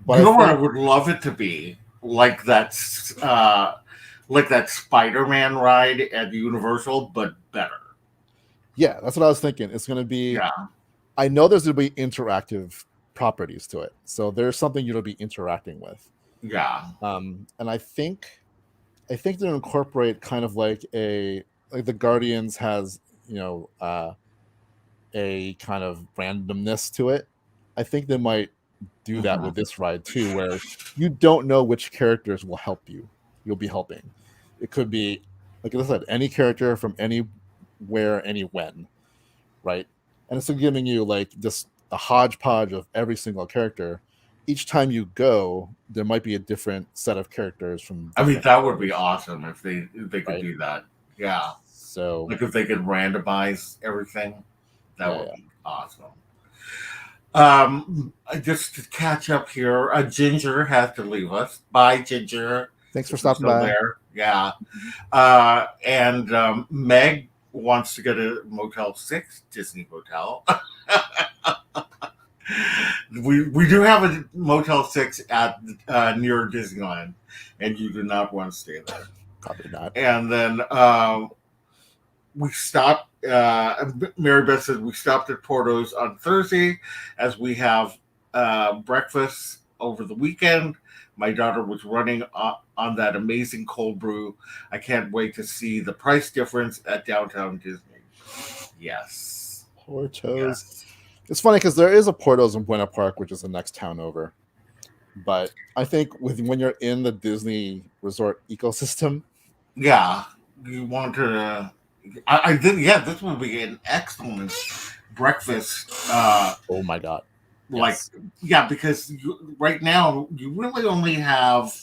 But you know what I would love it to be? Like that Spider-Man ride at Universal, but better. Yeah, that's what I was thinking. It's going to be, I know there's going to be interactive properties to it, so there's something you'll be interacting with. Yeah. And I think they'll incorporate kind of like the Guardians has, you know, a kind of randomness to it. I think they might do that with this ride too, where you don't know which characters will help you. You'll be helping. It could be, like I said, any character from anywhere, any when, right? And it's giving you like just a hodgepodge of every single character. Each time you go, there might be a different set of characters from. I mean, that would be awesome if they could do that. Yeah. So, like if they could randomize everything, that would be awesome. Just to catch up here, Ginger has to leave us. Bye, Ginger. Thanks for stopping by. There. Yeah. And Meg wants to go to Motel 6, Disney Hotel. We do have a Motel 6 at near Disneyland, and you do not want to stay there. Probably not. And then we stopped. Mary Beth said we stopped at Portos on Thursday as we have breakfast over the weekend. My daughter was running on that amazing cold brew. I can't wait to see the price difference at downtown Disney. Yes. Portos. Yes. It's funny because there is a Portos in Buena Park, which is the next town over. But I think when you're in the Disney resort ecosystem, yeah, you want to. I think this would be an excellent breakfast. Oh my god! Yes. Because right now you really only have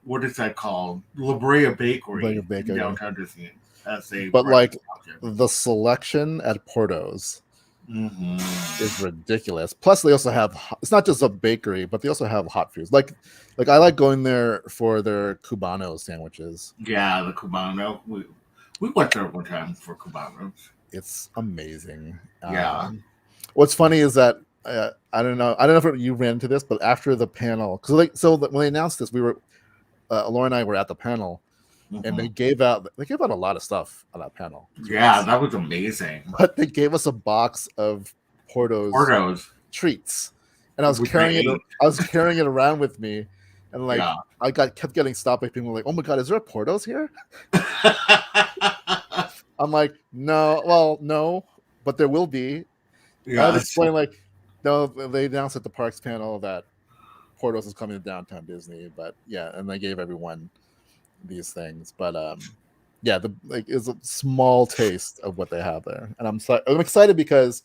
what is that called? La Brea Bakery in downtown Disney. But like the selection at Portos is ridiculous. Plus, they also have, it's not just a bakery, but they also have hot foods. Like I like going there for their Cubano sandwiches. Yeah, the Cubano. We went there one time for Cubanos. It's amazing. Yeah. What's funny is that I don't know if you ran into this, but after the panel, because when they announced this, we were Laura and I were at the panel. And they gave out a lot of stuff on that panel. Yeah, that was amazing. But they gave us a box of Portos treats, and I was carrying it around with me, and I kept getting stopped by people like, "Oh my god, is there a Portos here?" I'm like, no, but there will be. I had to Yes. explain, like, no, they announced at the parks panel that Portos is coming to downtown Disney, but yeah, and they gave everyone these things, but yeah, the like is a small taste of what they have there, and I'm excited because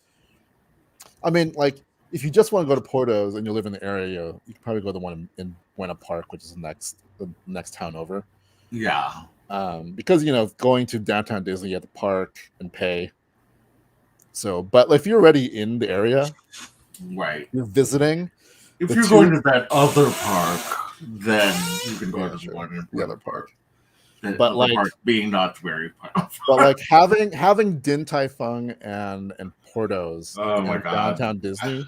I mean, like, if you just want to go to Portos and you live in the area, you can probably go to the one in Buena Park, which is the next town over. Yeah. Because going to downtown Disney, you have to park and pay. So, but if you're already in the area, Right. you're visiting If the you're going two. to that other park, then you can go Yeah, to the sure, one in the Winter other Park. park. The But other like, park being not very far. having Din Tai Fung and Portos Oh my in god. downtown Disney,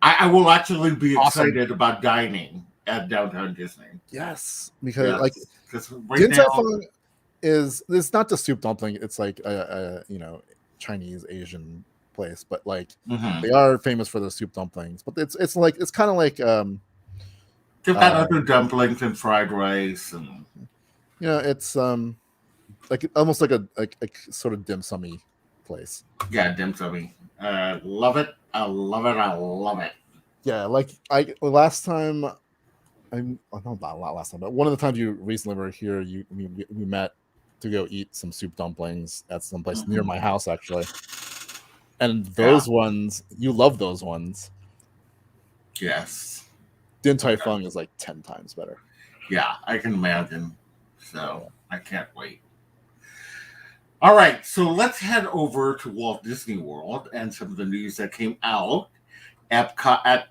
I will actually be awesome. excited about dining at downtown Disney. Yes, because like Yes. Because right Din Tai now, Fung it's not just soup dumpling. It's like a Chinese Asian place, but like mhm. they are famous for their soup dumplings. But it's kind of like They've got uh other dumplings and fried rice and it's like almost like a sort of dim summy place. yeah, dim summy. Love it. I love it. I love it. Yeah, like I last time not last time, but one of the times you recently were here, we met to go eat some soup dumplings at some place near Mhm. my house actually. And Yeah. those ones, you love those ones. Yes. Din Tai Fung is like 10 times better. Yeah, I can imagine. So Yeah. I can't wait. All right, so let's head over to Walt Disney World and some of the news that came out. Epcot,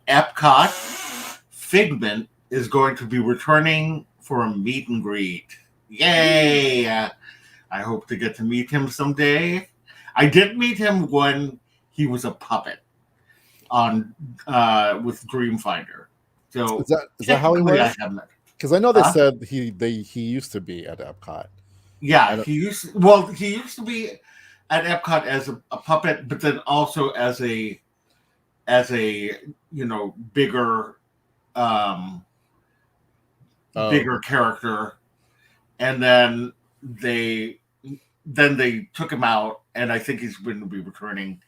Figment is going to be returning for a meet and greet. Yay! I hope to get to meet him someday. I did meet him when he was a puppet on with Dreamfinder. So Is that how he technically, I was? have met. Because I know they Huh? said he used to be at Epcot. I Yeah, don't. he used to be at Epcot as a puppet, but then also as a bigger um Oh, bigger character, and then they took him out, and I think he's going to be returning.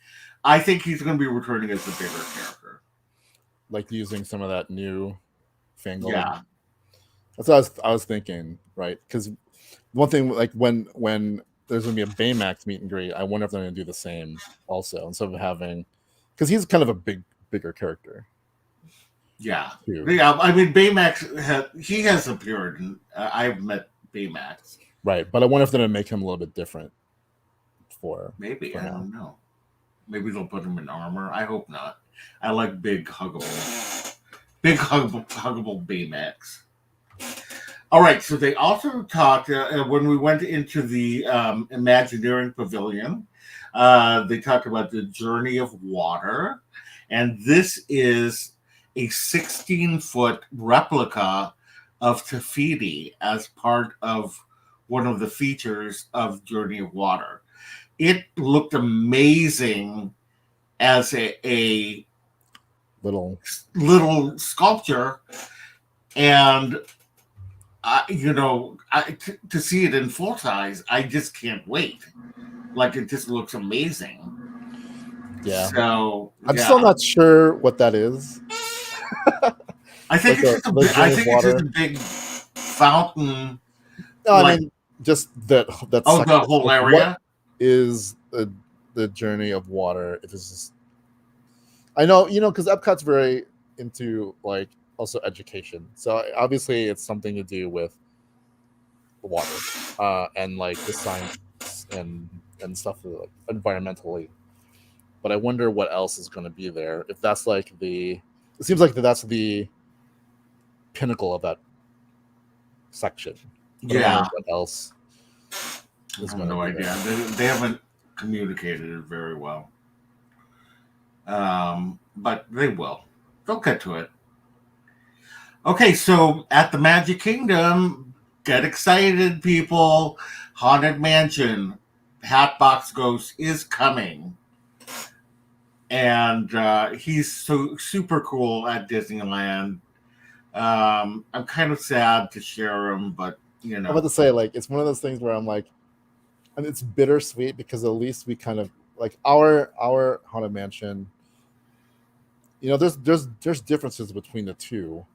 I think he's going to be returning as a bigger character. like using some of that new fangled. Yeah. That's what I was thinking, right? Because one thing, like when there's gonna be a Baymax meet and greet, I wonder if they're gonna do the same also, instead of having, because he's kind of a bigger character Yeah. too, Yeah. I mean, he has appeared, and I've met Baymax. right? But I wonder if they're gonna make him a little bit different for Maybe, for I now. don't know. Maybe they'll put him in armor. I hope not. I like big huggable Baymax. All right, so they also talked when we went into the Imagineering Pavilion. They talked about the Journey of Water, and this is a 16-foot replica of Tafiti as part of one of the features of Journey of Water. It looked amazing as a Little, little sculpture, and to see it in full size, I just can't wait. Like, it just looks amazing. yeah. So I'm yeah, still not sure what that is. I think Like it's just a the big. I Journey of think it's just a Water. big fountain. No, I Like, mean just that oh, the section. whole Like, what area. is the Journey of Water? If it's just, I know, because Epcot's very into like also education. So obviously it's something to do with the water, and like the science and stuff like environmentally. But I wonder what else is going to be there. If that's like it seems like that's the pinnacle of that section. But I wonder Yeah, what else I is have going to no be idea. there. They haven't communicated it very well. But they will. They'll get to it. Okay, so at the Magic Kingdom, get excited, people. Haunted Mansion, Hatbox Ghost is coming. And he's so super cool at Disneyland. I'm kind of sad to share him, but I'm about to say, like, it's one of those things where I'm like, and it's bittersweet because at least we kind of like our haunted mansion. You know, there's differences between the two.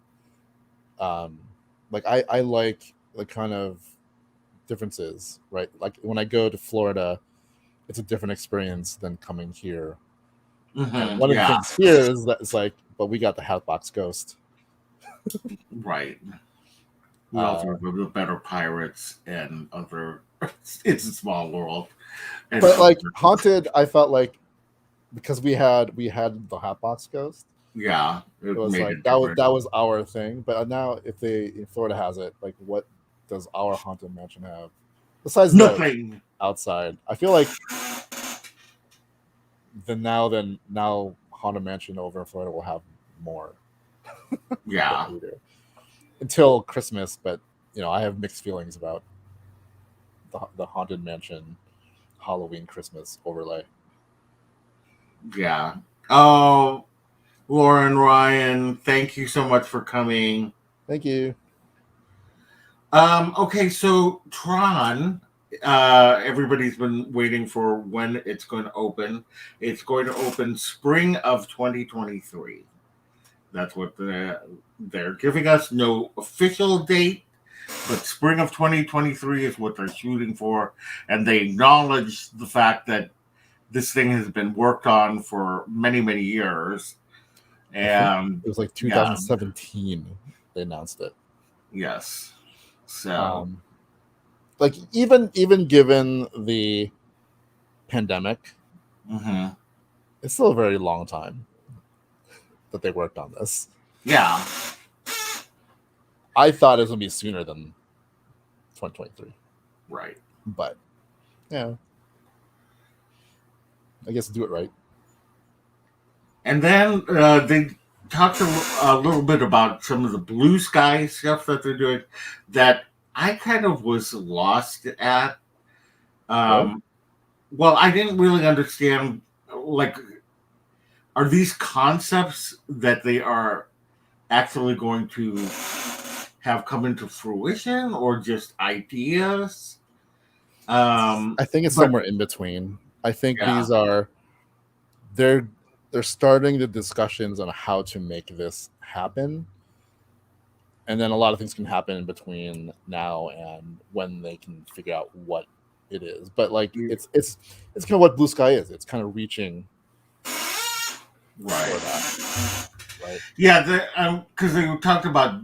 Um, like I like the kind of differences, right? Like when I go to Florida, it's a different experience than coming here. And one of the Yeah, things here is that it's like, but we got the Hatbox Ghost. right. We also Uh, have the better pirates and other. It's a small world. And but other, like haunted, I felt like because we had the Hatbox Ghost, yeah, it it was made like it that was different. that was our thing. But now if Florida has it, like what does our haunted mansion have besides the Nothing. outside? I feel like then now haunted mansion over in Florida will have more than Yeah, we do until Christmas. But I have mixed feelings about the haunted mansion Halloween Christmas overlay. yeah. Oh, Lauren, Ryan, thank you so much for coming. Thank you. Okay, so Tron, everybody's been waiting for when it's going to open. It's going to open spring of 2023. That's what they're giving us. No official date, but spring of 2023 is what they're shooting for. And they acknowledge the fact that this thing has been worked on for many, many years. I think And it was like yeah, 2017 they announced it. yes. So, Um, like even given the pandemic, mhm. it's still a very long time that they worked on this. Yeah, I thought it was gonna be sooner than 2023, right. but yeah, I guess do it right. And then they talked a little bit about some of the blue sky stuff that they're doing that I kind of was lost at. What? Um, well, I didn't really understand, like, are these concepts that they are actually going to have come into fruition or just ideas? I think it's But somewhere in between. I think yeah, these are they're they're starting the discussions on how to make this happen, and then a lot of things can happen in between now and when they can figure out what it is. But like it's kind of what blue sky is. It's kind of reaching for that, right. right? Yeah, because they talked about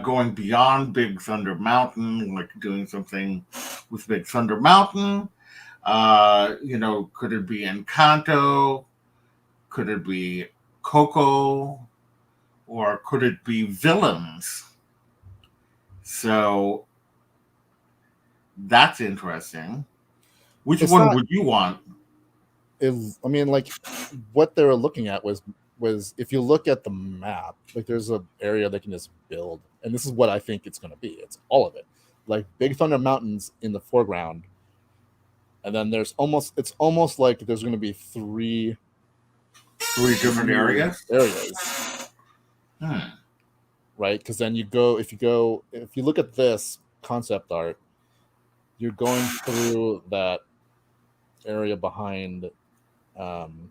going beyond Big Thunder Mountain, like doing something with Big Thunder Mountain. Could it be Encanto? Could it be Coco? Or could it be villains? So that's interesting. Which It's one not would you want? is I mean, like what they were looking at was if you look at the map, like there's a area they can just build, and this is what I think it's going to be. It's all of it, like Big Thunder Mountains in the foreground, and then it's almost like there's going to be three Three different new areas? areas, Hmm. right? Because then if you look at this concept art, you're going through that area behind um,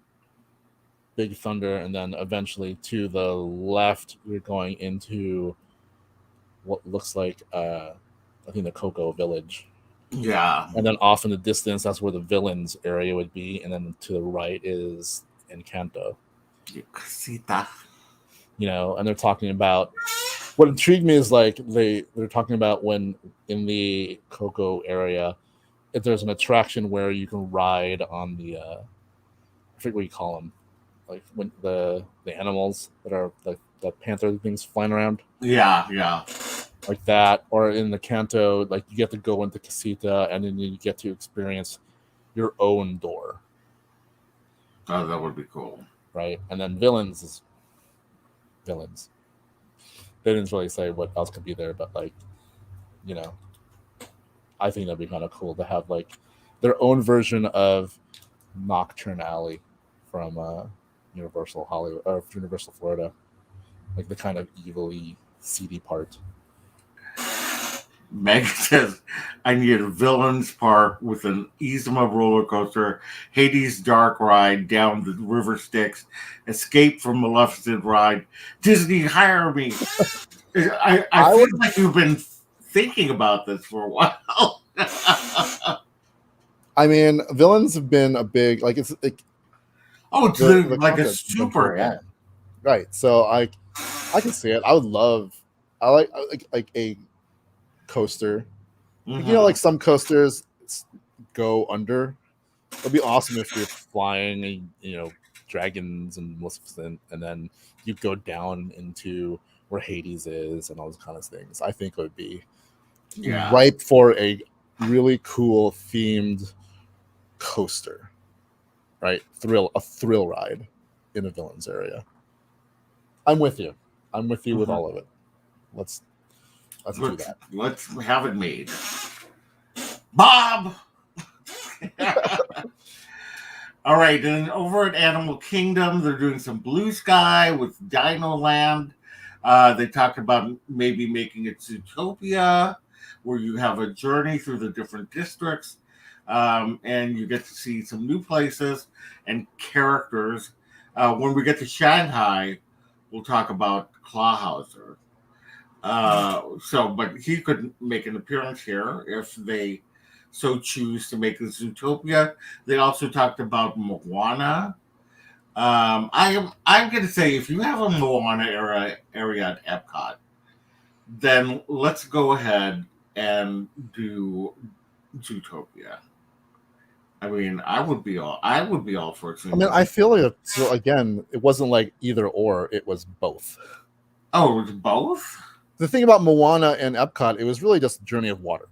Big Thunder, and then eventually to the left, you're going into what looks like I think the Cocoa Village, Yeah. and then off in the distance, that's where the villains area would be, and then to the right is Encanto. Casita. And they're talking about what intrigued me is like they're talking about when in the Cocoa area, if there's an attraction where you can ride on the I forget what you call them, like when the animals that are like the panther things flying around Yeah, yeah. like that, or in the Kanto, like you get to go into Casita and then you get to experience your own door, Oh, that would be cool. right? And then villains is villains. They didn't really say what else could be there, but like you know, I think that'd be kind of cool to have like their own version of Nocturne Alley from Universal Hollywood or Universal Florida, like the kind of evilly seedy part. Meg says, I need a villains park with an Izuma roller coaster, Hades dark ride down the river Styx, escape from Maleficent ride. Disney, hire me. I I feel would. like you've been thinking about this for a while. I mean, villains have been a big like it's like Oh, it's the like a concept's been for super a hit. while, right? So I can see it. I would love. I like a coaster. Like, Mm-hmm. like some coasters go under. It'd be awesome if you're flying, dragons and Maleficent, and then you go down into where Hades is and all those kind of things. I think it would be Yeah. ripe for a really cool themed coaster, right? A thrill ride in a villains area. I'm with you. I'm with you with Mm-hmm. all of it. Let's do that. Let's have it made. Bob! All right, and over at Animal Kingdom, they're doing some Blue Sky with Dino Land. They talked about maybe making it Zootopia, where you have a journey through the different districts, and you get to see some new places and characters. When we get to Shanghai, we'll talk about Clawhauser. But he could make an appearance here if they so choose to make this Zootopia. They also talked about Moana. I'm going to say if you have a Moana area at Epcot, then let's go ahead and do Zootopia. I mean, I would be all for it. I mean, I feel like so again, it wasn't like either or; it was both. Oh, it was both. The thing about Moana and Epcot, it was really just Journey of Water,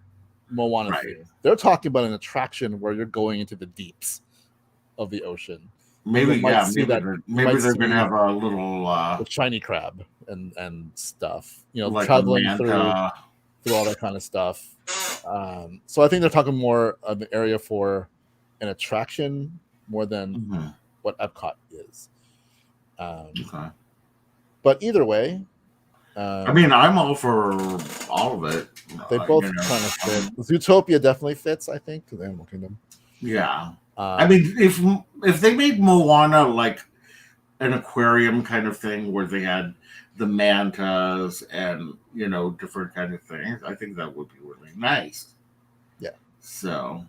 Moana Right. theme. They're talking about an attraction where you're going into the deeps of the ocean. Maybe Maybe they're gonna have a little the shiny crab and stuff. like a Traveling manta. through all that kind of stuff. So I think they're talking more of an area for an attraction more than what Epcot is. Okay. But either way, I mean, I'm all for all of it. they both kind of fit. Zootopia definitely fits, I think, to the Animal Kingdom. Yeah. I mean, if they made Moana like an aquarium kind of thing where they had the mantas and different kind of things, I think that would be really nice. Yeah. So,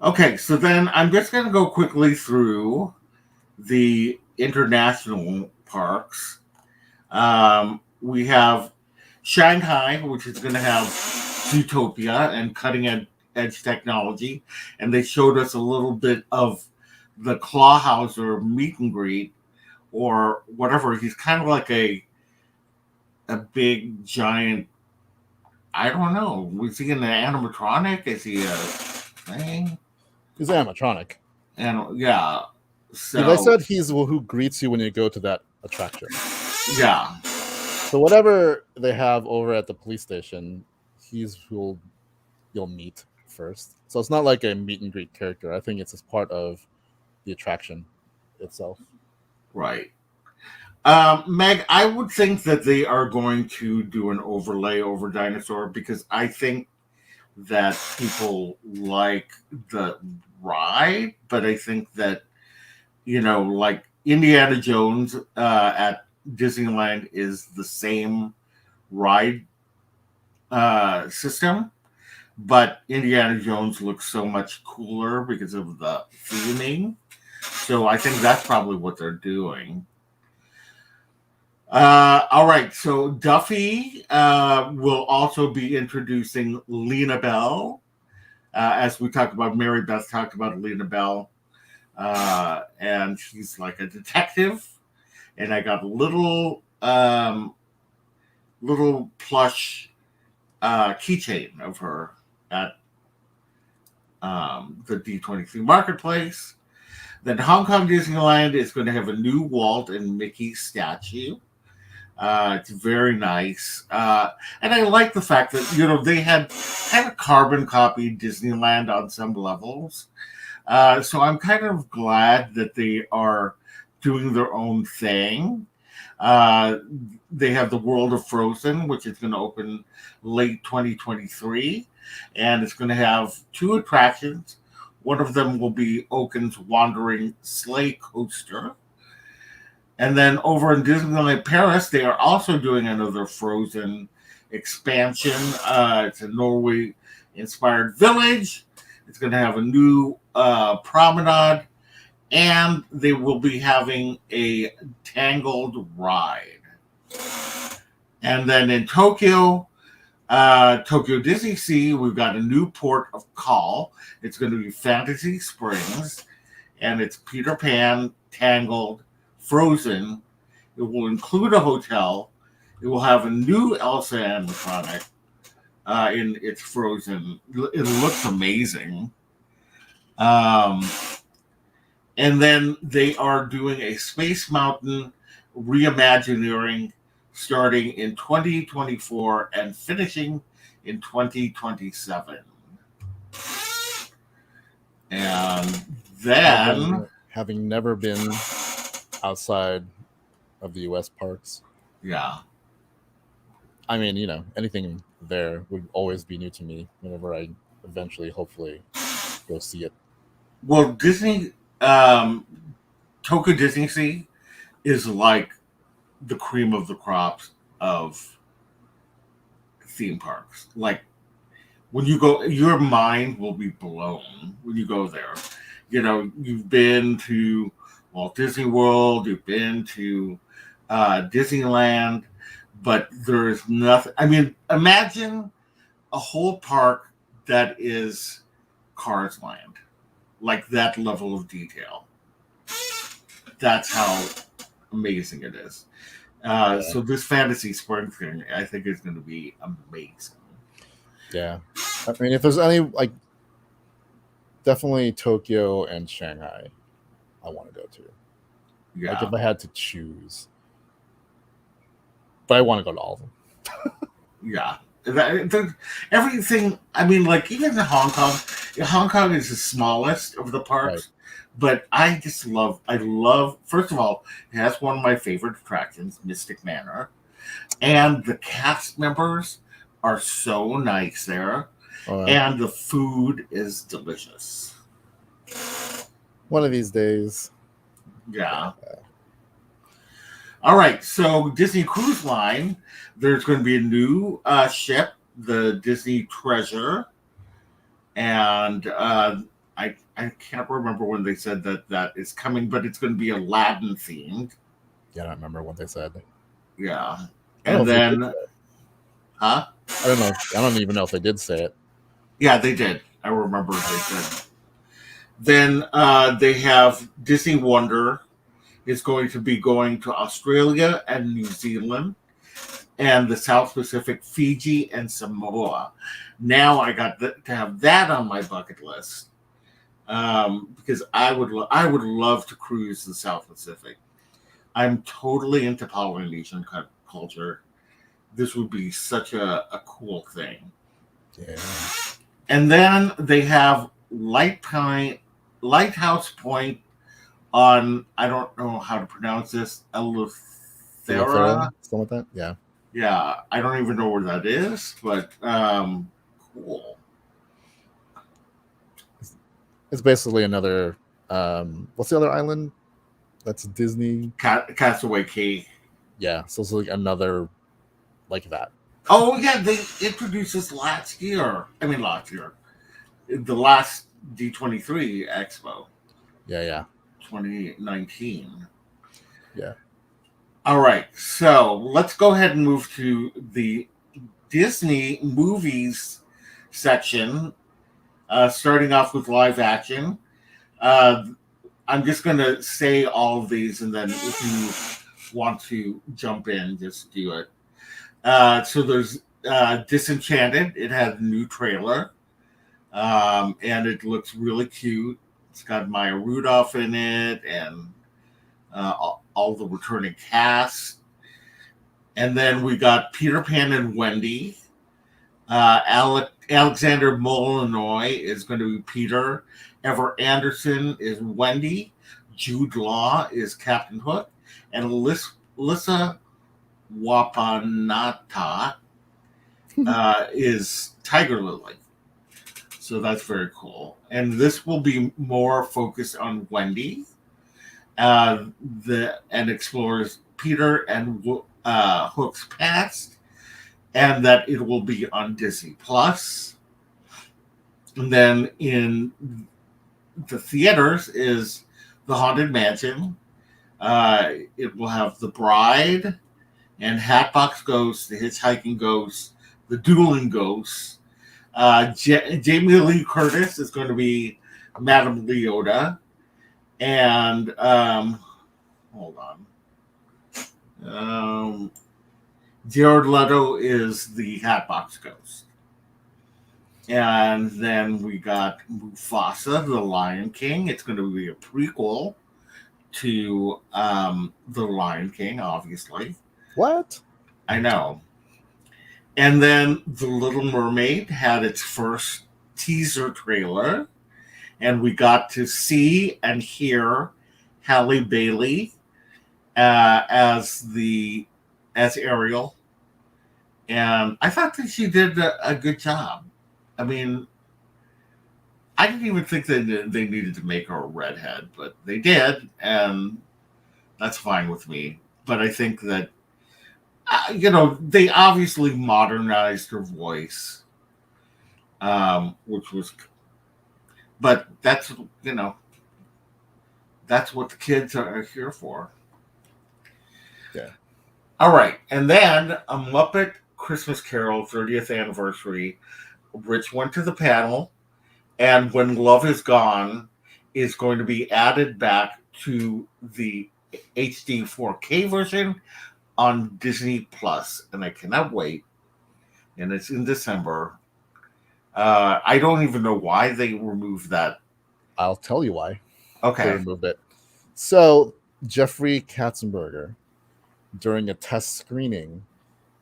okay, so then I'm just going to go quickly through the international parks. We have Shanghai, which is going to have Zootopia and cutting edge technology. And they showed us a little bit of the Clawhauser meet and greet or whatever. He's kind of like a big, giant, I don't know. Was he an animatronic? Is he a thing? He's animatronic. And yeah. So they said he's who greets you when you go to that attraction. Yeah. So whatever they have over at the police station, he's who you'll meet first. So it's not like a meet and greet character. I think it's as part of the attraction itself. Right. Meg, I would think that they are going to do an overlay over Dinosaur because I think that people like the ride, but I think that, like Indiana Jones at Disneyland is the same ride system, but Indiana Jones looks so much cooler because of the theming. So I think that's probably what they're doing. All right, so Duffy will also be introducing Lena Bell. As we talked about, Mary Beth talked about Lena Bell. And she's like a detective. And I got a little plush keychain of her at the D23 Marketplace. Then Hong Kong Disneyland is going to have a new Walt and Mickey statue. It's very nice. And I like the fact that, they had kind of carbon copied Disneyland on some levels. So I'm kind of glad that they are doing their own thing. They have the World of Frozen, which is going to open late 2023, and it's going to have 2 attractions. One of them will be Oaken's Wandering Sleigh Coaster. And then over in Disneyland Paris, they are also doing another Frozen expansion. It's a Norway-inspired village. It's going to have a new promenade, and they will be having a Tangled ride. And then in Tokyo, Tokyo Disney Sea, we've got a new port of call. It's going to be Fantasy Springs, and it's Peter Pan, Tangled, Frozen. It will include a hotel. It will have a new Elsa animatronic in its Frozen. It looks amazing. And then they are doing a Space Mountain reimagineering starting in 2024 and finishing in 2027. And then, having never been outside of the U.S. parks, yeah, I mean, anything there would always be new to me whenever I eventually, hopefully, go see it. Well, Disney, Tokyo Disney Sea is like the cream of the crops of theme parks. Like, when you go, your mind will be blown when you go there. You've been to Walt Disney World, you've been to Disneyland, but there's nothing. I mean, imagine a whole park that is Cars Land, like that level of detail. That's how amazing it is. So this Fantasy Springs thing, I think, is going to be amazing. Yeah, I mean, if there's any, definitely Tokyo and Shanghai, I want to go to. Yeah. If I had to choose, but I want to go to all of them. Yeah. Everything, I mean, even in Hong Kong is the smallest of the parks, right. But I love, first of all, it has one of my favorite attractions, Mystic Manor, and the cast members are so nice there, and the food is delicious. One of these days. Yeah. All right, so Disney Cruise Line, there's going to be a new ship, the Disney Treasure, and I can't remember when they said that is coming, but it's going to be Aladdin themed. Yeah, I don't remember what they said. Yeah, and then, huh? I don't know. I don't even know if they did say it. Yeah, they did. I remember they said. Then they have Disney Wonder is going to be going to Australia and New Zealand and the South Pacific, Fiji, and Samoa. Now I got to have that on my bucket list because I would love to cruise the South Pacific. I'm totally into Polynesian culture. This would be such a cool thing. Yeah. And then they have Lighthouse Point on, I don't know how to pronounce this, Eleuthera? Something like that? Yeah. Yeah, I don't even know where that is, but cool. It's basically another, what's the other island? That's Disney? Castaway Cay. Yeah, so it's another like that. Oh, yeah, they introduced this last year. The last D23 Expo. Yeah. 2019. Yeah. All right, so let's go ahead and move to the Disney movies section, starting off with live action. I'm just going to say all of these, and then if you want to jump in, just do it. So there's Disenchanted. It had a new trailer, and it looks really cute. It's got Maya Rudolph in it, and all the returning cast. And then we got Peter Pan and Wendy. Alexander Molinoy is going to be Peter. Ever Anderson is Wendy. Jude Law is Captain Hook. And Lissa Wapanata is Tiger Lily. So that's very cool. And this will be more focused on Wendy, and explores Peter and Hook's past, and that it will be on Disney Plus. And then in the theaters is The Haunted Mansion. It will have The Bride and Hatbox Ghost, The Hitchhiking Ghost, The Dueling Ghost. Jamie Lee Curtis is going to be Madame Leota. And hold on. Jared Leto is the Hatbox Ghost. And then we got Mufasa, the Lion King. It's going to be a prequel to the Lion King, obviously. What? I know. And then The Little Mermaid had its first teaser trailer, and we got to see and hear Halle Bailey as Ariel, and I thought that she did a good job. I mean, I didn't even think that they needed to make her a redhead, but they did, and that's fine with me. But I think that they obviously modernized her voice, which was, but that's that's what the kids are here for. Yeah. All right, and then A Muppet Christmas Carol 30th anniversary. Rich went to the panel, and When Love Is Gone is going to be added back to the HD 4K version on Disney Plus, and I cannot wait. And it's in December. I don't even know why they removed that. I'll tell you why. Okay. They removed it. So Jeffrey Katzenberger, during a test screening,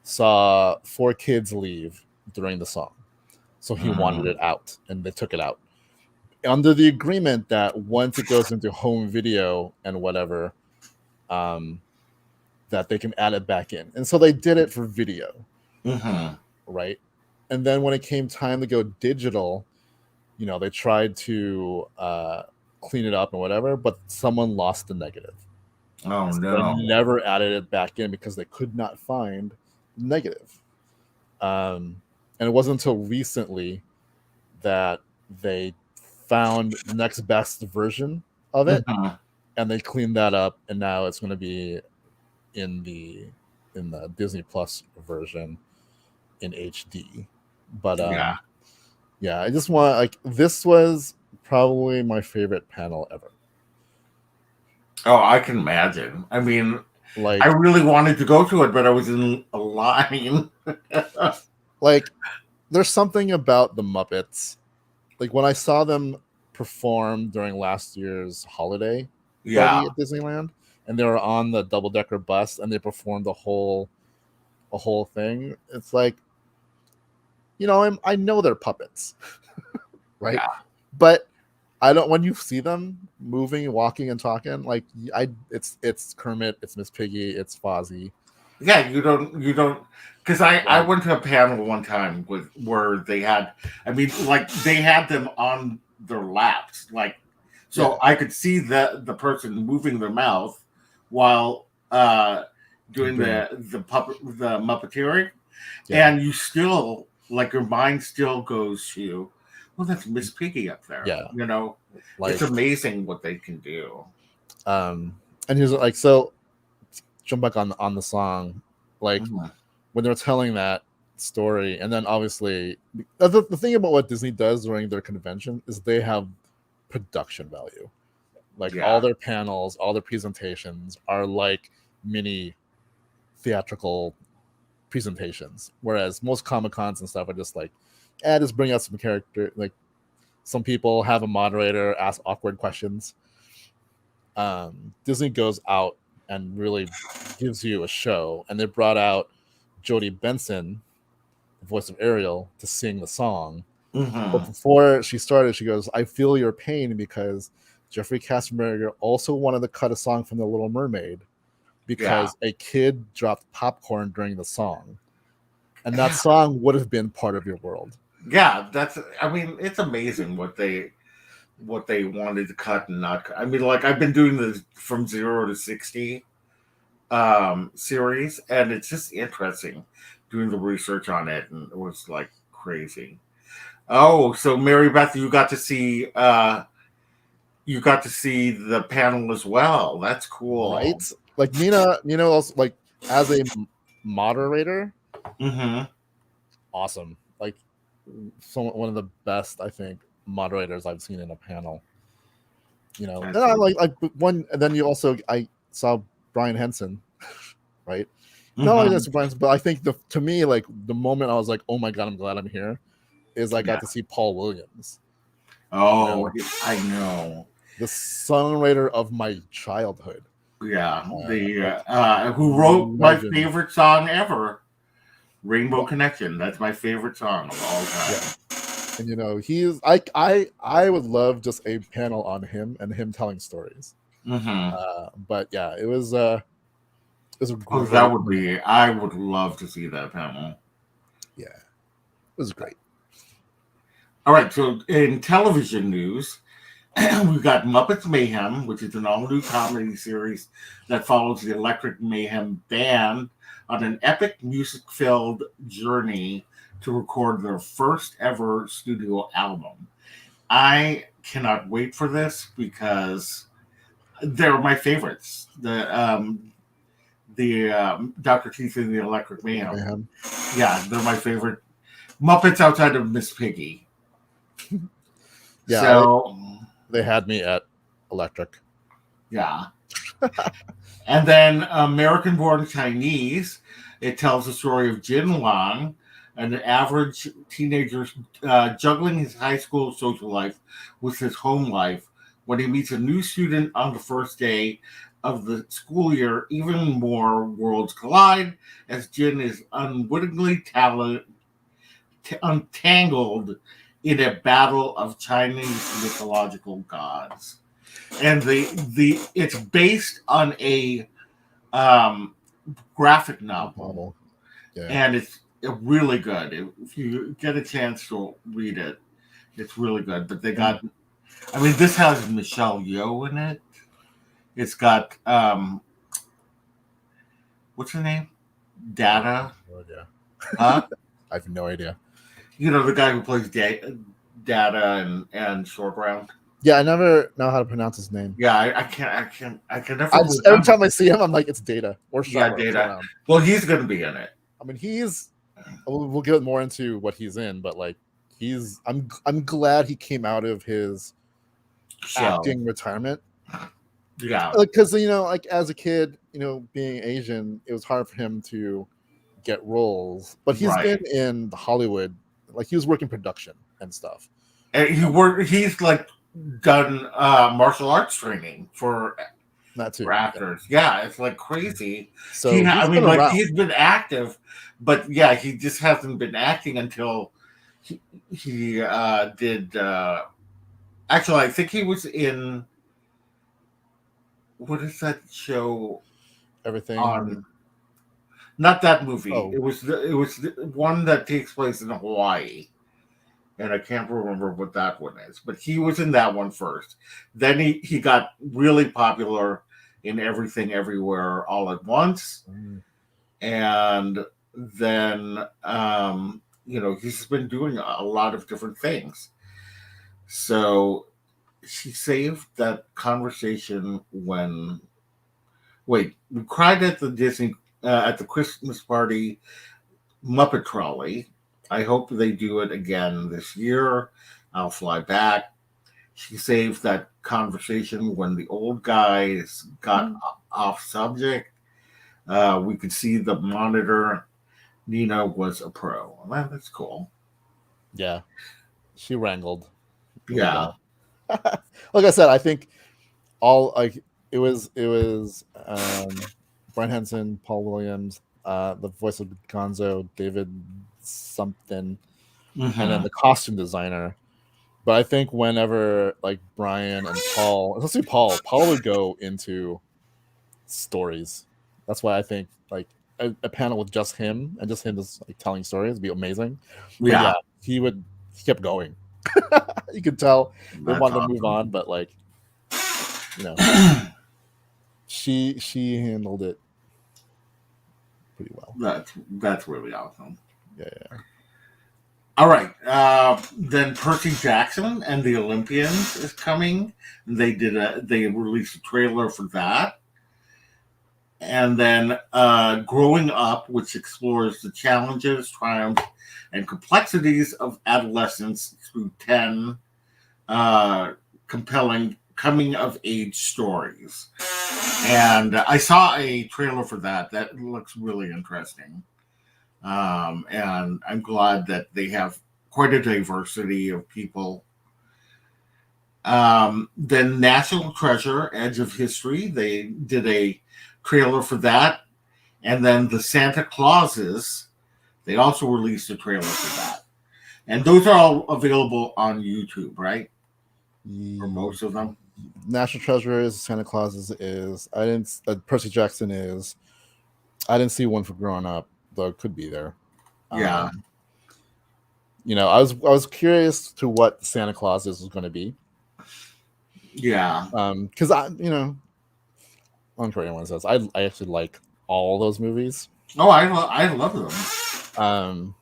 saw 4 kids leave during the song. So he wanted it out, and they took it out. Under the agreement that once it goes into home video and whatever, that they can add it back in. And so they did it for video, right? And then when it came time to go digital, they tried to clean it up and whatever, but someone lost the negative. Oh, so no. They never added it back in because they could not find the negative. And it wasn't until recently that they found the next best version of it, and they cleaned that up, and now it's going to be in the Disney Plus version in HD. But yeah, I just want this was probably my favorite panel ever. Oh, I can imagine. I mean, I really wanted to go to it, but I was in a line. There's something about the Muppets. When I saw them perform during last year's holiday party at Disneyland, and they were on the double-decker bus and they performed a whole thing. It's like, I know they're puppets, right? Yeah. But I don't. When you see them moving, walking, and talking, it's Kermit, it's Miss Piggy, it's Fozzie. Yeah, you don't, because I went to a panel one time where they had, they had them on their laps, I could see the person moving their mouth while doing the Muppeteering, and you still your mind still goes to, well, that's Miss Piggy up there. Yeah, it's amazing what they can do. And here's so. Jump back on the song, when they're telling that story, and then obviously the thing about what Disney does during their convention is they have production value. All their panels, all their presentations are like mini theatrical presentations, whereas most Comic-Cons and stuff are just just bring out some character, some people have a moderator ask awkward questions. Disney goes out and really gives you a show, and they brought out Jodie Benson, the voice of Ariel, to sing the song. But before she started, she goes, "I feel your pain because Jeffrey Katzenberger also wanted to cut a song from The Little Mermaid, because a kid dropped popcorn during the song, and that song would have been part of your world. Yeah, I mean, it's amazing what they wanted to cut and not cut. I mean, like, I've been doing the from 0 to 60 series, and it's just interesting doing the research on it, and it was like crazy. Oh, so Mary Beth, you got to see the panel as well. That's cool, right? Like Nina also, like, as a moderator, awesome. Like, one of the best, I think, moderators I've seen in a panel. And I like one. And then I saw Brian Henson, right? Not only that's Brian, but I think to me, like, the moment I was like, oh my god, I'm glad I'm here, is I got to see Paul Williams. Oh, I know, the songwriter of my childhood. Yeah, who wrote my favorite song ever, Rainbow Connection. That's my favorite song of all time. Yeah. And he's I would love just a panel on him and him telling stories. But yeah, it was a great that would be. I would love to see that panel. Yeah, it was great. All right, so in television news, we've got Muppets Mayhem, which is an all-new comedy series that follows the Electric Mayhem band on an epic music-filled journey to record their first ever studio album. I cannot wait for this because they're my favorites. The Dr. Teeth and the Electric Mayhem. Yeah, they're my favorite Muppets outside of Miss Piggy. Yeah, so they had me at Electric. Yeah. And then American Born Chinese, it tells the story of Jin Wang, an average teenager juggling his high school social life with his home life. When he meets a new student on the first day of the school year, even more worlds collide as Jin is unwittingly untangled in a battle of Chinese mythological gods. And it's based on a graphic novel. Yeah. And it's really good. If you get a chance to read it, it's really good. But they got, I mean, this has Michelle Yeoh in it. It's got what's her name? Data. No idea. Huh? I have no idea. The guy who plays Data and Short Round. Yeah, I never know how to pronounce his name. Yeah, I can never. Every time I see him, I'm like, it's Data or Short Data. Round. Well, he's going to be in it. I mean, we'll get more into what he's in, but like, I'm glad he came out of his acting retirement. Yeah, because like as a kid, being Asian, it was hard for him to get roles, but he's been in Hollywood, like he was working production and stuff. And he's like done martial arts training for actors. Yeah, it's like crazy. So he's been active, but yeah, he just hasn't been acting until he did. Actually, I think he was in. What is that show? Everything on. Not that movie. Oh. It was the one that takes place in Hawaii, and I can't remember what that one is. But he was in that one first. Then he got really popular in Everything Everywhere All at Once, and then he's been doing a lot of different things. So she saved that conversation when. Wait, we cried at the Disney. At the Christmas party Muppet Trolley. I hope they do it again this year. I'll fly back. She saved that conversation when the old guys got off subject. We could see the monitor. Nina was a pro. Well, that's cool. Yeah. She wrangled. Yeah. Like I said, I think it was Brian Henson, Paul Williams, the voice of Gonzo, David something, and then the costume designer. But I think whenever like Brian and Paul, especially Paul would go into stories. That's why I think like a panel with just him and just him just like telling stories would be amazing. But Yeah, he kept going. You could tell they that's wanted to move awesome. on, but like she handled it pretty well. That's really awesome. Yeah. All right. Then Percy Jackson and the Olympians is coming. They released a trailer for that. And then Growing Up, which explores the challenges, triumphs, and complexities of adolescence through 10 compelling coming of age stories. And I saw a trailer for that. That looks really interesting. And I'm glad that they have quite a diversity of people. Then National Treasure, Edge of History, they did a trailer for that. And then the Santa Clauses, they also released a trailer for that. And those are all available on YouTube, right? For most of them. National Treasure is, Santa Claus is. I didn't. Percy Jackson is. I didn't see one for Growing Up, though it could be there. Yeah. I was curious to what Santa Claus was going to be. Yeah. Because I don't care what anyone says. I actually like all those movies. Oh, I love them.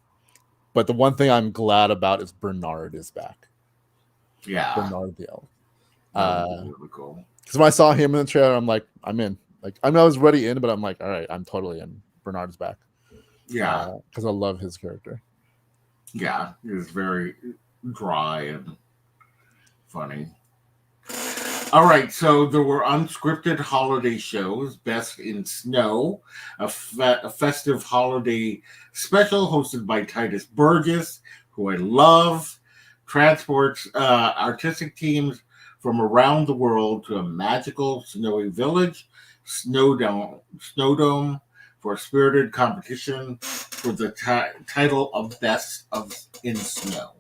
But the one thing I'm glad about is Bernard is back. Yeah. Bernard the elf. Really cool. Because when I saw him in the trailer, I'm like, I'm in. Like, I know I was already in, but I'm like, all right, I'm totally in. Bernard's back. Yeah. Because I love his character. Yeah. He was very dry and funny. All right, so there were unscripted holiday shows. Best in Snow, a festive holiday special hosted by Titus Burgess, who I love, transports artistic teams from around the world to a magical snowy village, Snowdome, for a spirited competition for the title of Best in Snow.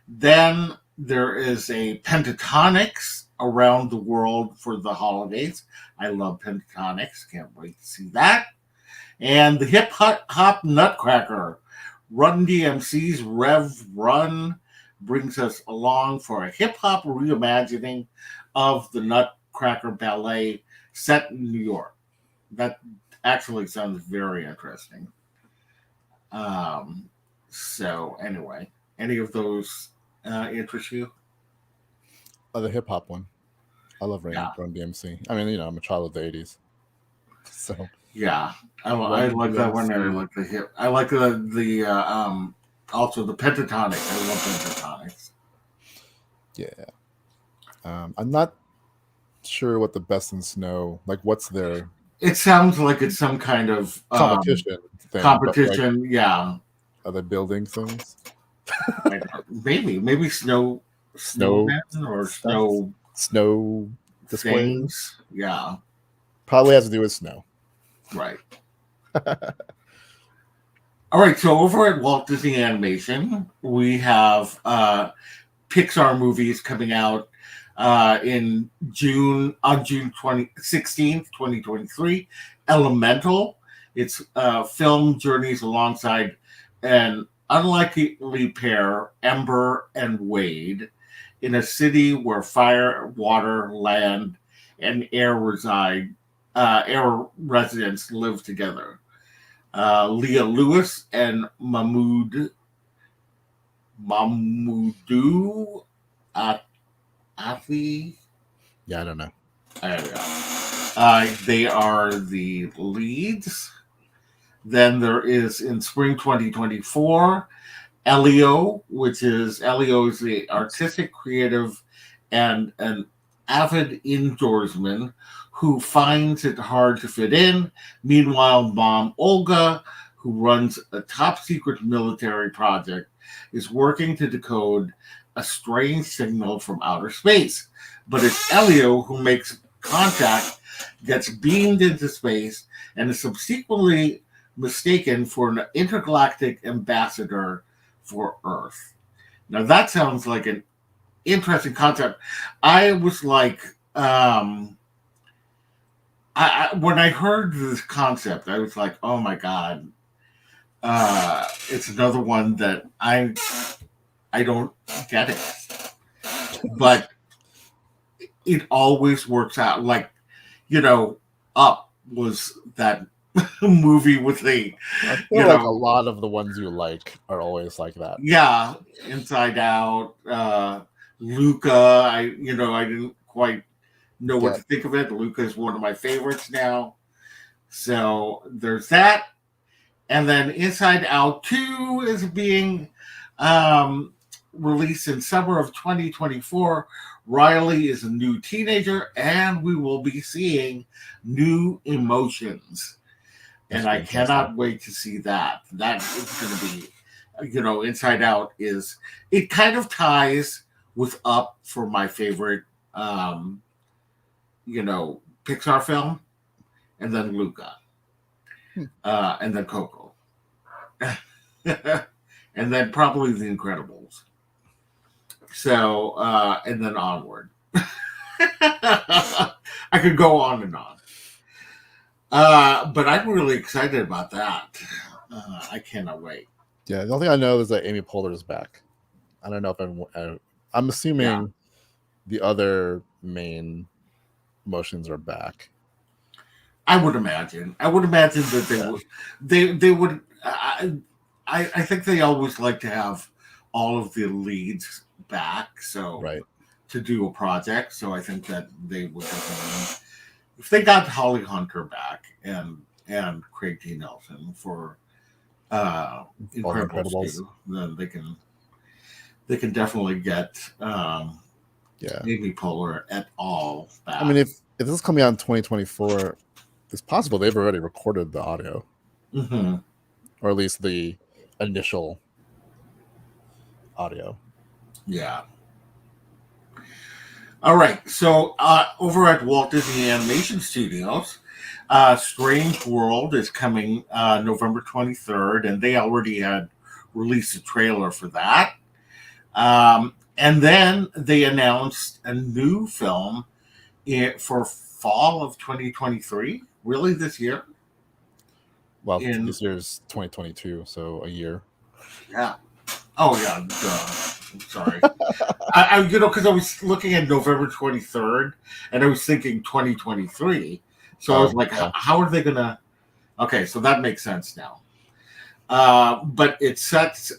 Then there is a Pentatonics around the world for the holidays. I love Pentatonics. Can't wait to see that. And the Hip Hop Nutcracker. Run DMC's Rev Run brings us along for a hip hop reimagining of the Nutcracker Ballet set in New York. That actually sounds very interesting. So anyway, any of those interest you? The hip hop one. I love Run DMC. I mean, I'm a child of the '80s, so yeah, I like that one. And I like the hip. I like the also the Pentatonic. I love Pentatonics. Yeah, I'm not sure what the Best in Snow what's their. It sounds like it's some kind of competition thing. Competition, yeah. Are they building things? maybe snowmen or snow things. Yeah, probably has to do with snow. Right. All right. So over at Walt Disney Animation, we have Pixar movies coming out on June 16th, 2023. Elemental. It's film journeys alongside an unlikely pair, Ember and Wade, in a city where fire, water, land, and air residents live together. Leah Lewis and Mahmoudou Afi. Yeah, I don't know. They are the leads. Then there is in spring 2024, Elio, Elio is the artistic, creative, and an avid indoorsman who finds it hard to fit in. Meanwhile, mom Olga, who runs a top secret military project, is working to decode a strange signal from outer space. But it's Elio who makes contact, gets beamed into space, and is subsequently mistaken for an intergalactic ambassador for Earth. Now that sounds like an interesting concept. I was like, when I heard this concept, I was like, oh my god, it's another one that I don't get it, but it always works out. Like, Up was that movie with the, I feel like a lot of the ones you like are always like that. Yeah, Inside Out, Luca. I didn't quite know what to think of it. Luca is one of my favorites now. So there's that. And then Inside Out 2 is being released in summer of 2024. Riley is a new teenager, and we will be seeing new emotions. And I cannot wait to see that. That is going to be, Inside Out it kind of ties with Up for my favorite, Pixar film, and then Luca, and then Coco, and then probably The Incredibles. So, and then onward. I could go on and on. But I'm really excited about that. I cannot wait. Yeah, the only thing I know is that Amy Poehler is back. I don't know if I'm assuming the other main emotions are back. I would imagine. That they would. I think they always like to have all of the leads back. So to do a project. So I think that they would definitely, if they got Holly Hunter back and Craig T. Nelson for Incredibles 2, then they can definitely get Amy Poehler et al. back. I mean, if this is coming out in 2024, it's possible they've already recorded the audio, or at least the initial audio. Yeah. All right. So over at Walt Disney Animation Studios, Strange World is coming November 23rd, and they already had released a trailer for that. And then they announced a new film for fall of 2023. Really, this year? Well, this year's 2022, so a year. Yeah. Oh, yeah. I'm sorry. Because I was looking at November 23rd, and I was thinking 2023. So I was like, how are they going to... Okay, so that makes sense now. But it sets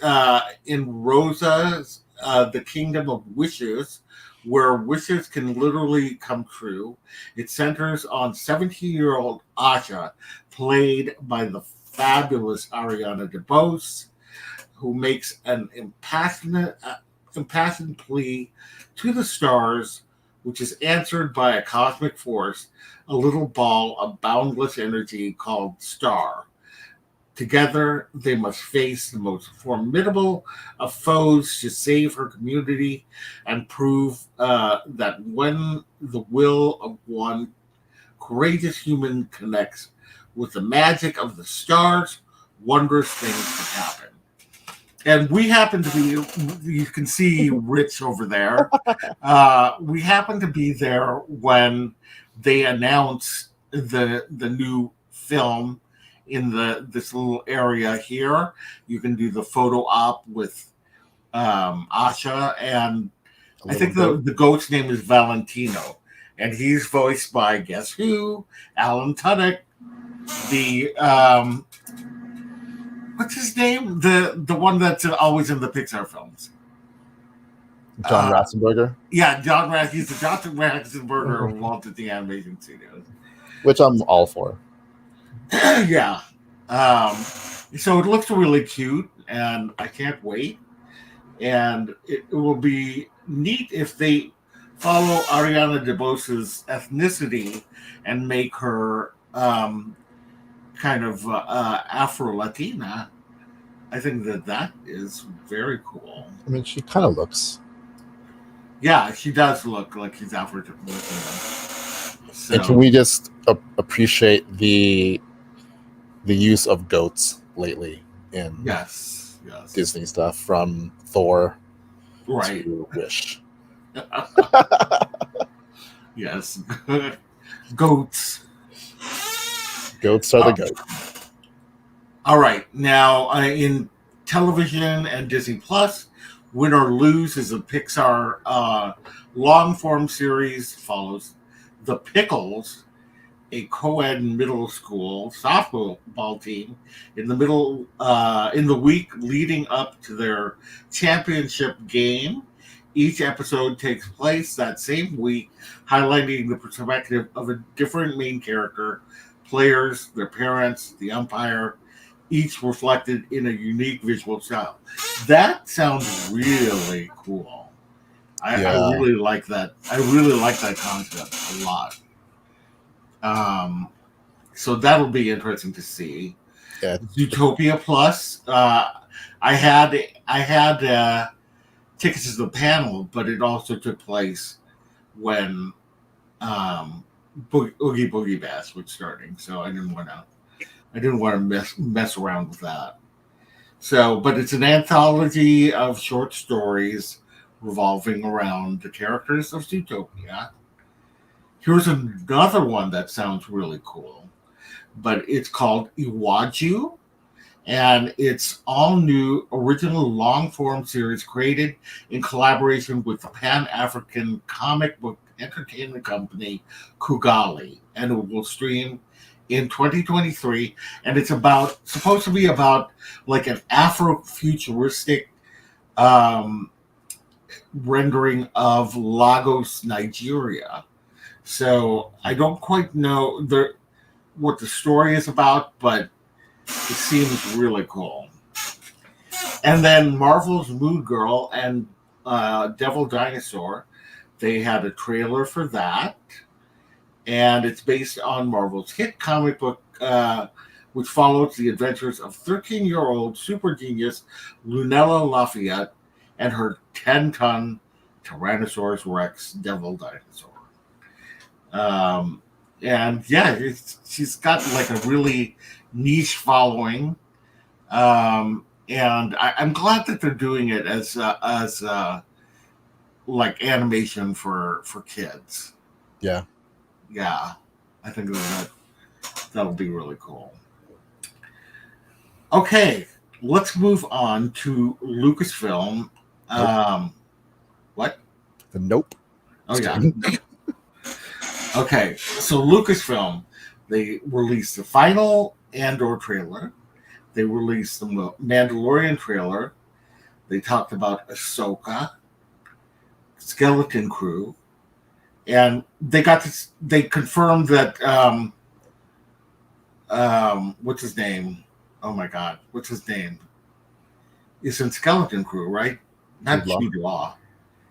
in Rosa's the Kingdom of Wishes, where wishes can literally come true. It centers on 17-year-old Asha, played by the fabulous Ariana DeBose, who makes an impassioned plea to the stars, which is answered by a cosmic force, a little ball of boundless energy called Star. Together, they must face the most formidable of foes to save her community and prove that when the will of one courageous human connects with the magic of the stars, wondrous things can happen. And we happen to be, you can see Rich over there. We happen to be there when they announced the new film in this little area here. You can do the photo op with Asha, and I think the goat's name is Valentino, and he's voiced by, guess who? Alan Tudyk. The what's his name? The one that's always in the Pixar films. John Ratzenberger. Yeah, he's the John Ratzenberger of Walt Disney Animation Studios, which I'm all for. Yeah. So it looks really cute, and I can't wait. And it will be neat if they follow Ariana DeBose's ethnicity and make her kind of Afro-Latina. I think that is very cool. I mean, she kind of looks. Yeah, she does look like she's Afro-Latina. So. And can we just appreciate the use of goats lately in Disney stuff, from Thor to Wish. Yes. Goats. Goats are the goats. All right. Now, in television and Disney Plus, Win or Lose is a Pixar long form series, follows the Pickles, a co-ed middle school softball team in the week leading up to their championship game. Each episode takes place that same week, highlighting the perspective of a different main character, players, their parents, the umpire, each reflected in a unique visual style. That sounds really cool. I really like that. I really like that concept a lot. So that'll be interesting to see. Yeah. Zootopia Plus. I had tickets to the panel, but it also took place when Oogie Boogie Bash was starting, so I didn't want to mess around with that. So, but it's an anthology of short stories revolving around the characters of Zootopia. Here's another one that sounds really cool, but it's called Iwaju, and it's all new original long form series created in collaboration with the Pan African comic book entertainment company Kugali, and it will stream in 2023. And it's supposed to be about like an Afro-futuristic um, rendering of Lagos, Nigeria. So I don't quite know what the story is about, but it seems really cool. And then Marvel's Moon Girl and Devil Dinosaur, they had a trailer for that. And it's based on Marvel's hit comic book, which follows the adventures of 13-year-old super genius Lunella Lafayette and her 10-ton Tyrannosaurus Rex Devil Dinosaur. And yeah, she's got like a really niche following. And I'm glad that they're doing it as like animation for kids. Yeah. I think that'll be really cool. Okay, let's move on to Lucasfilm. Nope. What? The Nope. Oh yeah. Okay, so Lucasfilm, they released the final Andor trailer. They released the Mandalorian trailer. They talked about Ahsoka, Skeleton Crew, and they confirmed that what's his name? Oh my God, what's his name? It's in Skeleton Crew, right? Not Jude Law.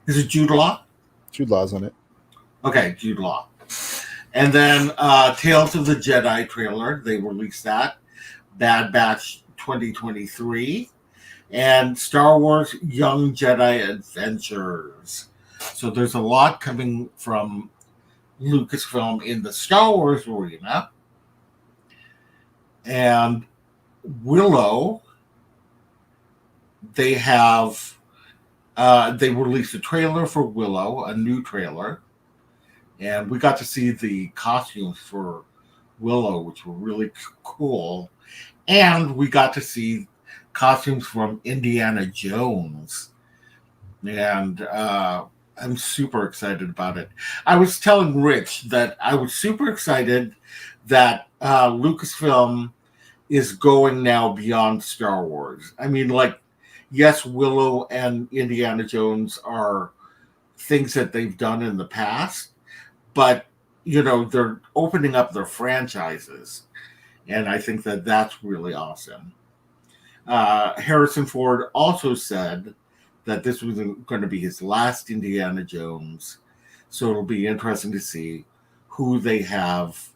Is it Jude Law? Jude Law's on it. Okay, Jude Law. And then Tales of the Jedi trailer, they released that. Bad Batch 2023. And Star Wars Young Jedi Adventures. So there's a lot coming from Lucasfilm in the Star Wars arena. And Willow, they released a trailer for Willow, a new trailer. And we got to see the costumes for Willow, which were really cool. And we got to see costumes from Indiana Jones. And I'm super excited about it. I was telling Rich that I was super excited that Lucasfilm is going now beyond Star Wars. I mean, like, yes, Willow and Indiana Jones are things that they've done in the past, but, they're opening up their franchises. And I think that that's really awesome. Harrison Ford also said that this was going to be his last Indiana Jones. So it'll be interesting to see who they have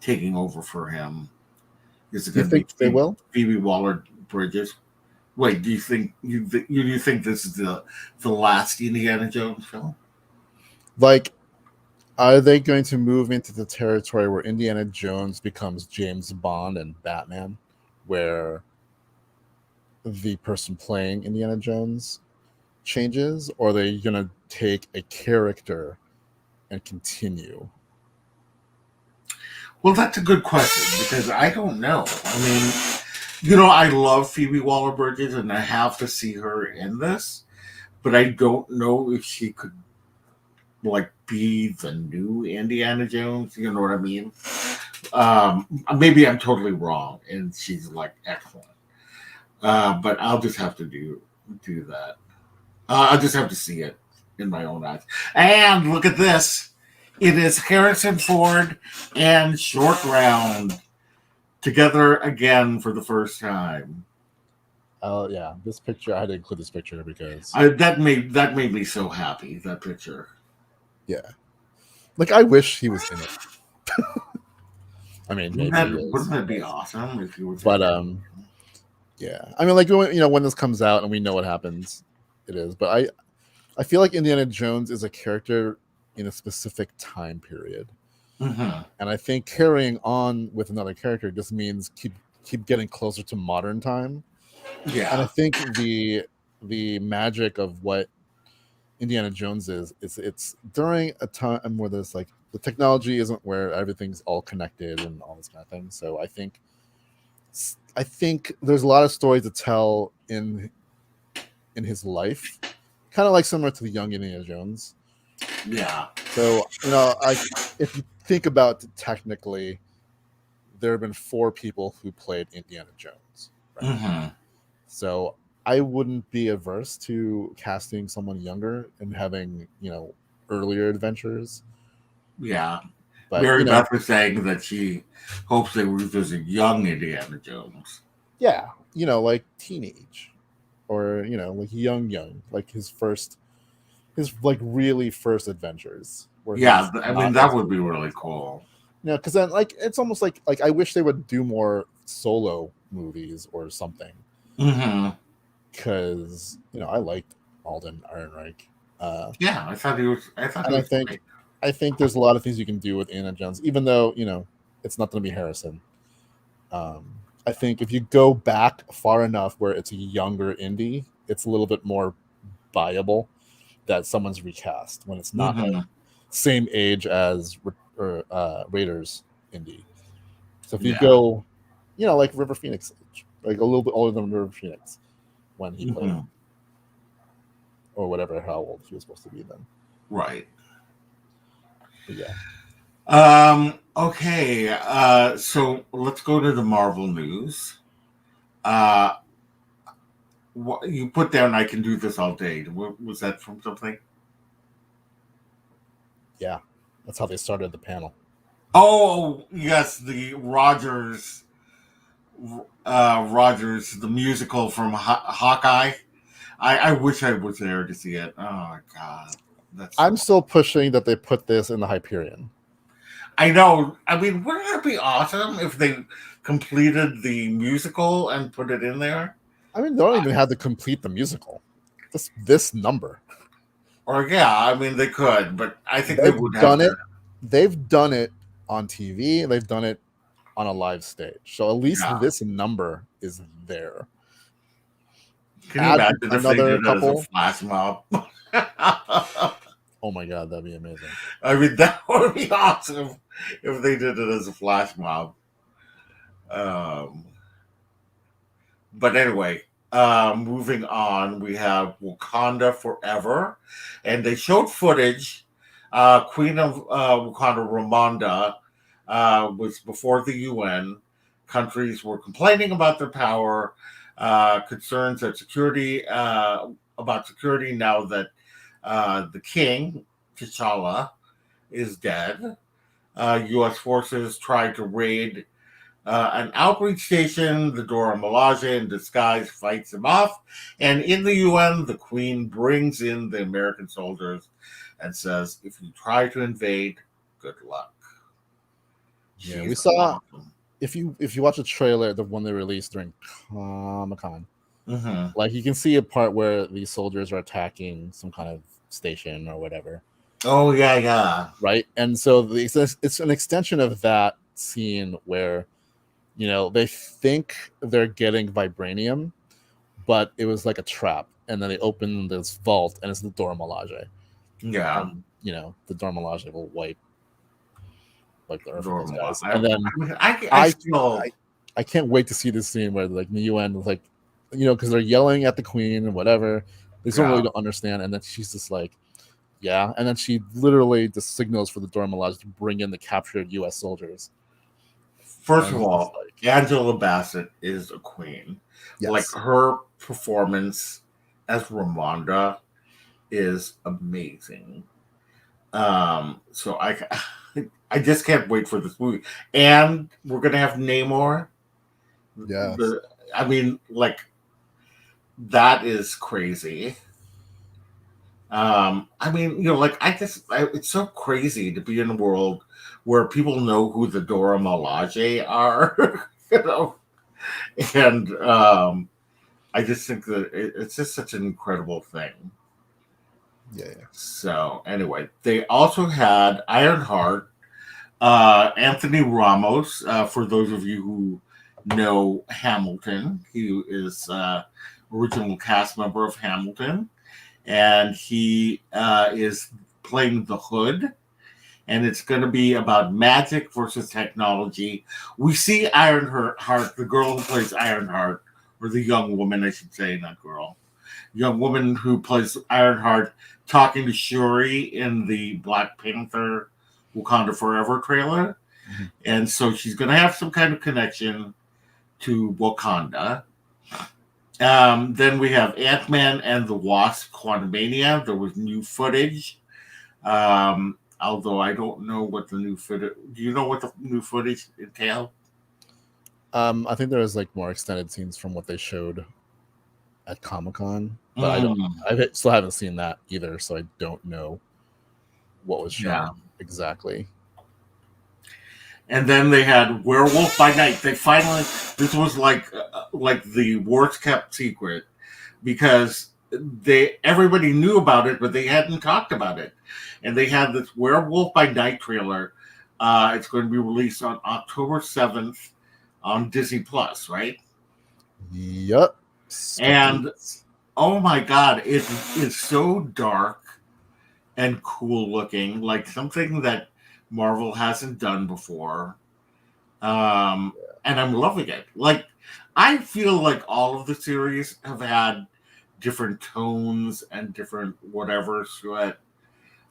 taking over for him. Is it going to be they will? Phoebe Waller-Bridges? Wait, do you think this is the last Indiana Jones film? Like, are they going to move into the territory where Indiana Jones becomes James Bond and Batman, where the person playing Indiana Jones changes, or are they going to take a character and continue? Well, that's a good question because I don't know. I mean, I love Phoebe Waller-Bridges, and I have to see her in this, but I don't know if she could like be the new Indiana Jones. You know what I mean? Maybe I'm totally wrong, and she's like excellent. But I'll just have to do that. I'll just have to see it in my own eyes. And look at this. It is Harrison Ford and Short Round together again for the first time. Oh yeah, this picture I had to include this picture because that made me so happy. That picture. Yeah, like I wish he was in it. I mean, Wouldn't maybe he that, is, wouldn't that be awesome if you were? but yeah. I mean, like when this comes out and we know what happens, it is. But I feel like Indiana Jones is a character in a specific time period, Mm-hmm. and I think carrying on with another character just means keep getting closer to modern time. Yeah. And I think the magic of what Indiana Jones is it's during a time where there's like the technology isn't where everything's all connected and all this kind of thing. So I think there's a lot of stories to tell in his life, kind of like similar to the young Indiana Jones. Yeah. So if you think about it, technically, there have been 4 people who played Indiana Jones. Right? Mm-hmm. So I wouldn't be averse to casting someone younger and having earlier adventures. Yeah. But Mary Beth was saying that she hopes they revisit young Indiana Jones. Yeah, like teenage, or like young, like his like really first adventures. Where Yeah, I mean that would be really cool. Because then like it's almost like I wish they would do more solo movies or something. Mm-hmm. Because I liked Alden Ehrenreich. Yeah, I thought he was. I think there's a lot of things you can do with Indiana Jones, even though it's not going to be Harrison. I think if you go back far enough where it's a younger Indy, it's a little bit more viable that someone's recast when it's not like same age as Raiders Indy. So if you go, like River Phoenix age, like a little bit older than River Phoenix when he played him, or whatever, how old he was supposed to be then. Right. But yeah. Okay. So let's go to the Marvel news. What you put down? I can do this all day. Was that from something? Yeah, that's how they started the panel. Oh yes, the Rogers, the musical from Hawkeye. I wish I was there to see it. Oh my god, I'm still pushing that they put this in the Hyperion. I know. I mean, wouldn't it be awesome if they completed the musical and put it in there? I mean, they don't even have to complete the musical. This number. Or yeah, I mean they could, but I think they would have it. They've done it on TV. They've done it on a live stage. So at least this number is there. Can you imagine if they did it as a flash mob? Oh my god, that'd be amazing. I mean, that would be awesome if they did it as a flash mob. But anyway, moving on, we have Wakanda Forever, and they showed footage. Queen of Wakanda, Ramonda, was before the UN. Countries were complaining about their power, concerns that about security now that the king, T'Challa, is dead. U.S. forces tried to raid an outreach station. The Dora Milaje in disguise fights him off. And in the UN, the Queen brings in the American soldiers and says, if you try to invade, good luck. Yeah, we saw, if you watch a trailer, the one they released during Comic-Con, like you can see a part where these soldiers are attacking some kind of station or whatever. Oh, yeah. Right? And so it's an extension of that scene where they think they're getting vibranium, but it was like a trap. And then they open this vault, and it's the Dora Milaje. Yeah. And, the Dora Milaje will wipe like the Earth with those Normal. guys. And then I still. I can't wait to see this scene where like the UN is like, because they're yelling at the Queen and whatever. They still really don't understand, and then she's just like, yeah, and then she literally just signals for the Dora Milaje to bring in the captured U.S. soldiers. First of all, Angela Bassett is a queen. Yes. Like her performance as Ramonda is amazing. So I just can't wait for this movie, and we're gonna have Namor. Yeah, I mean, like that is crazy. I mean, like it's so crazy to be in a world where people know who the Dora Milaje are, and I just think that it's just such an incredible thing. Yeah. So anyway, they also had Ironheart, Anthony Ramos. For those of you who know Hamilton, he is original cast member of Hamilton. And he is playing the Hood, and it's going to be about magic versus technology. We see Ironheart, the girl who plays Ironheart, or the young woman, I should say, not girl, young woman who plays Ironheart, talking to Shuri in the Black Panther Wakanda Forever trailer. Mm-hmm. And so she's going to have some kind of connection to Wakanda. Then we have Ant-Man and the Wasp: Quantumania. There was new footage. Although I don't know what the new footage. Do you know what the new footage entailed? I think there was like more extended scenes from what they showed at Comic-Con, but I still haven't seen that either, so I don't know what was shown exactly. And then they had Werewolf by Night. They finally, this was like the worst kept secret, because everybody knew about it, but they hadn't talked about it. And they had this Werewolf by Night trailer. It's going to be released on October 7th on Disney Plus, right? Yep. And oh my God, it is so dark and cool looking, like something that Marvel hasn't done before. And I'm loving it. Like, I feel like all of the series have had different tones and different whatever to it.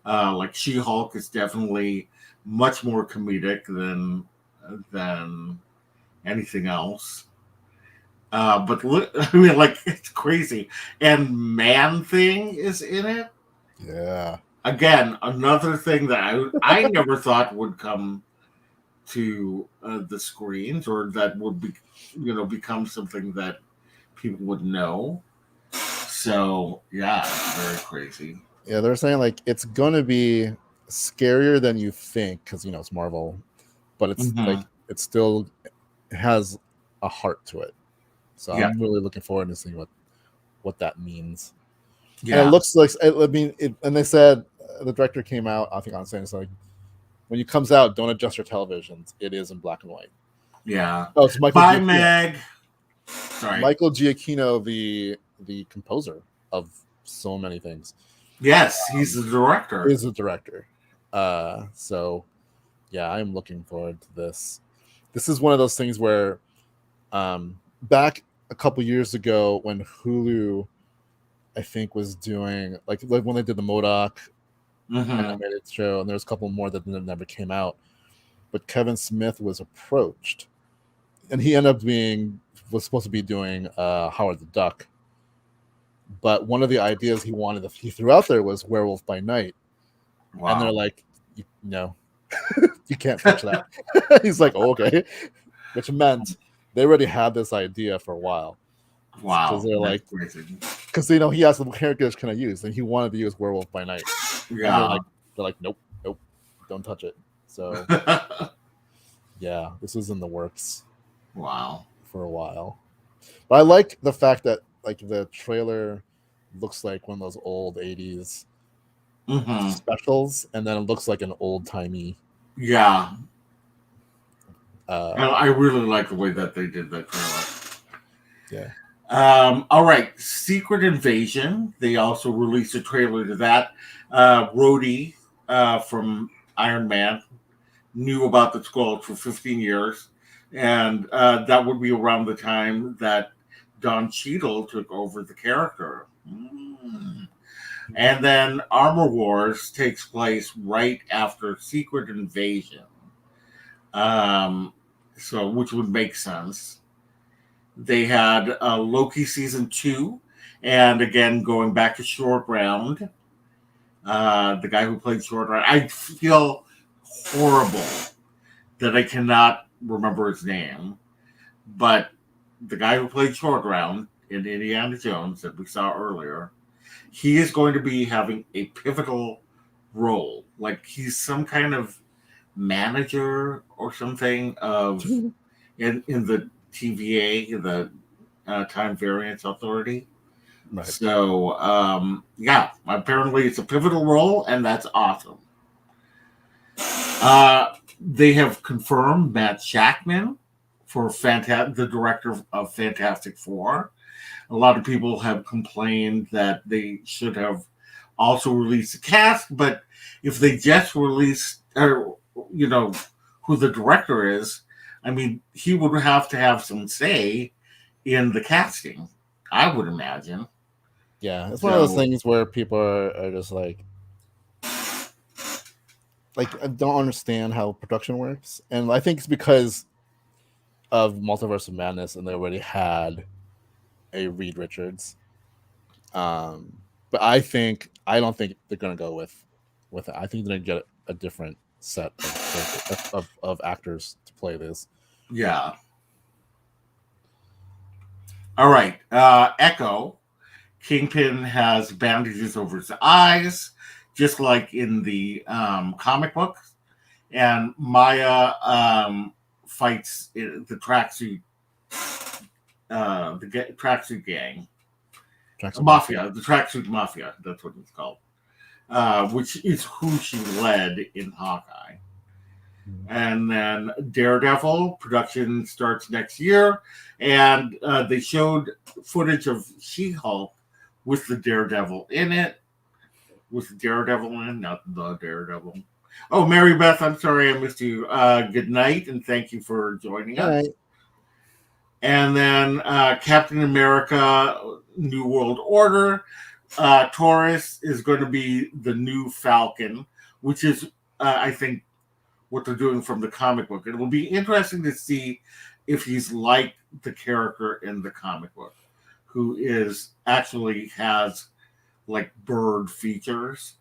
Like She-Hulk is definitely much more comedic than anything else. But look, I mean, like, it's crazy. And Man-Thing is in it. Yeah. Again, another thing that I never thought would come to the screens, or that would be, become something that people would know. So yeah, it's very crazy. Yeah, they're saying like it's gonna be scarier than you think, because it's Marvel, but it's like it still has a heart to it. So I'm really looking forward to seeing what that means. Yeah, and it looks like and they said the director came out, I think, on saying it's like, when it comes out, don't adjust your televisions. It is in black and white. Yeah. Oh, it's Michael. Bye, Meg. Sorry, Michael Giacchino, the composer of so many things. Yes, he's the director. He's the director. So yeah, I'm looking forward to this. This is one of those things where, back a couple years ago when Hulu, I think, was doing like when they did the MODOK animated show, and there's a couple more that never came out, but Kevin Smith was approached, and he ended up was supposed to be doing Howard the Duck, but one of the ideas he threw out there was Werewolf by Night. Wow. And they're like, no, you can't touch that. He's like, oh, okay, which meant they already had this idea for a while. Wow. Because they're like, because he asked them, what characters can I use, and he wanted to use Werewolf by Night. Yeah. They're like, nope, don't touch it. So yeah, this was in the works. Wow. For a while. But I like the fact that like the trailer looks like one of those old 80s specials, and then it looks like an old timey. Yeah. I really like the way that they did that trailer. Yeah. All right, Secret Invasion. They also released a trailer to that. Rhodey from Iron Man, knew about the Skrulls for 15 years, and that would be around the time that Don Cheadle took over the character. And then Armor Wars takes place right after Secret Invasion, so which would make sense. They had Loki season 2, and again going back to Short Round. The guy who played Short Round, I feel horrible that I cannot remember his name, but the guy who played Short Round in Indiana Jones that we saw earlier, he is going to be having a pivotal role. Like he's some kind of manager or something of in the TVA, the Time Variance Authority. Right. So yeah, apparently it's a pivotal role, and that's awesome. They have confirmed Matt Shakman for the director of Fantastic Four. A lot of people have complained that they should have also released the cast, but if they just released, or who the director is, I mean, he would have to have some say in the casting, I would imagine. Yeah, it's one of those things where people are just like I don't understand how production works, and I think it's because of Multiverse of Madness, and they already had a Reed Richards. But I don't think they're gonna go with it. I think they're gonna get a different set of actors to play this. Yeah. All right. Echo. Kingpin has bandages over his eyes, just like in the comic books. And Maya fights the tracksuit, tracksuit gang, mafia, the tracksuit mafia. That's what it's called, which is who she led in Hawkeye. And then Daredevil production starts next year, and they showed footage of She-Hulk with the Daredevil in it. With the Daredevil in, not the Daredevil. Oh, Mary Beth, I'm sorry I missed you. Good night, and thank you for joining us. Right. And then Captain America, New World Order. Taurus is going to be the new Falcon, which is, I think, what they're doing from the comic book. It will be interesting to see if he's like the character in the comic book, who is actually has like bird features.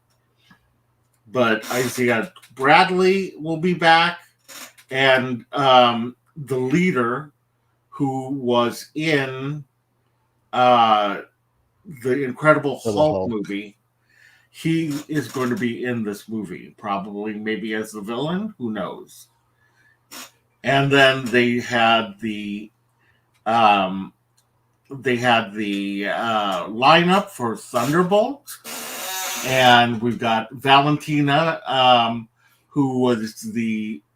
But Isaiah Bradley will be back, and the leader who was in the Incredible Hulk movie, he is going to be in this movie, probably maybe as the villain, who knows. And then they had the lineup for Thunderbolt, and we've got Valentina, who was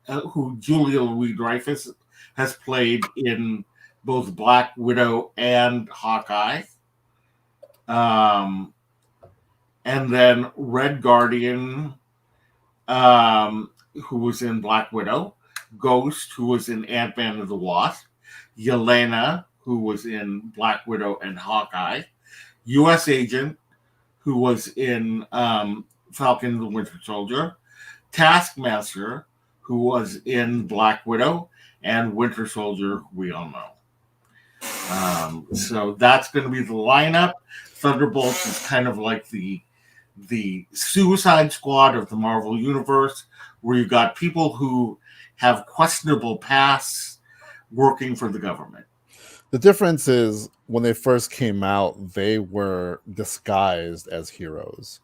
who Julia Louis-Dreyfus has played in both Black Widow and Hawkeye. And then Red Guardian, who was in Black Widow, Ghost, who was in Ant-Man and the Wasp, Yelena, who was in Black Widow and Hawkeye, U.S. Agent, who was in Falcon and the Winter Soldier, Taskmaster, who was in Black Widow, and Winter Soldier, we all know. So that's going to be the lineup. Thunderbolts is kind of like the Suicide Squad of the Marvel Universe, where you've got people who have questionable pasts working for the government. The difference is when they first came out, they were disguised as heroes.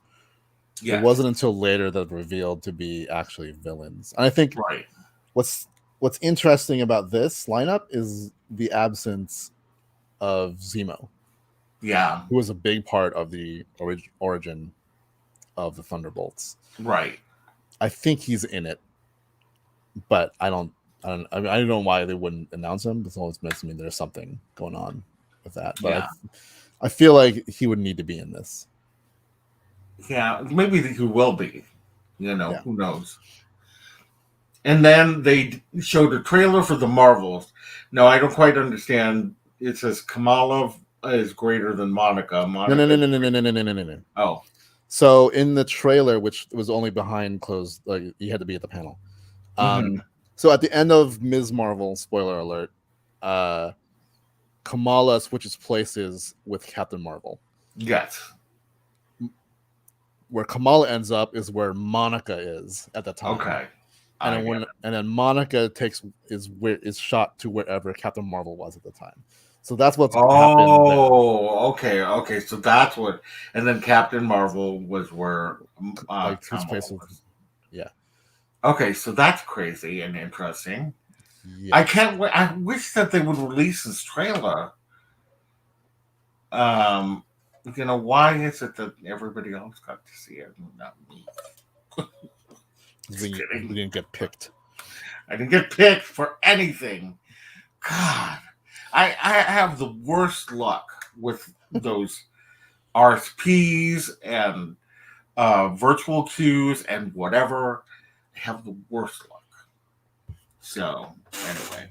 Yes. It wasn't until later that revealed to be actually villains. And I think what's interesting about this lineup is the absence of Zemo. Yeah. Who was a big part of the origin of the Thunderbolts. Right. I think he's in it, but I don't know why they wouldn't announce him. It's always meant to mean there's something going on with that. But yeah. I feel like he would need to be in this. Yeah, maybe he will be. Who knows? And then they showed a trailer for the Marvels. Now I don't quite understand. It says Kamala is greater than Monica. No, no, Monica. no, no, no, no, no, no, no, no, no. Oh. So in the trailer, which was only behind closed, like you had to be at the panel. So at the end of Ms. Marvel, spoiler alert, Kamala switches places with Captain Marvel. Yes. Where Kamala ends up is where Monica is at the time. Okay. And then Monica is shot to wherever Captain Marvel was at the time. So that's what's happened. Oh, okay. So that's what. And then Captain Marvel was where like his place was. Yeah. Okay, so that's crazy and interesting. Yes. I can't wait. I wish that they would release this trailer. Why is it that everybody else got to see it, not me? We didn't get picked. I didn't get picked for anything. God, I have the worst luck with those RSPs and virtual queues and whatever. I have the worst luck. So, anyway.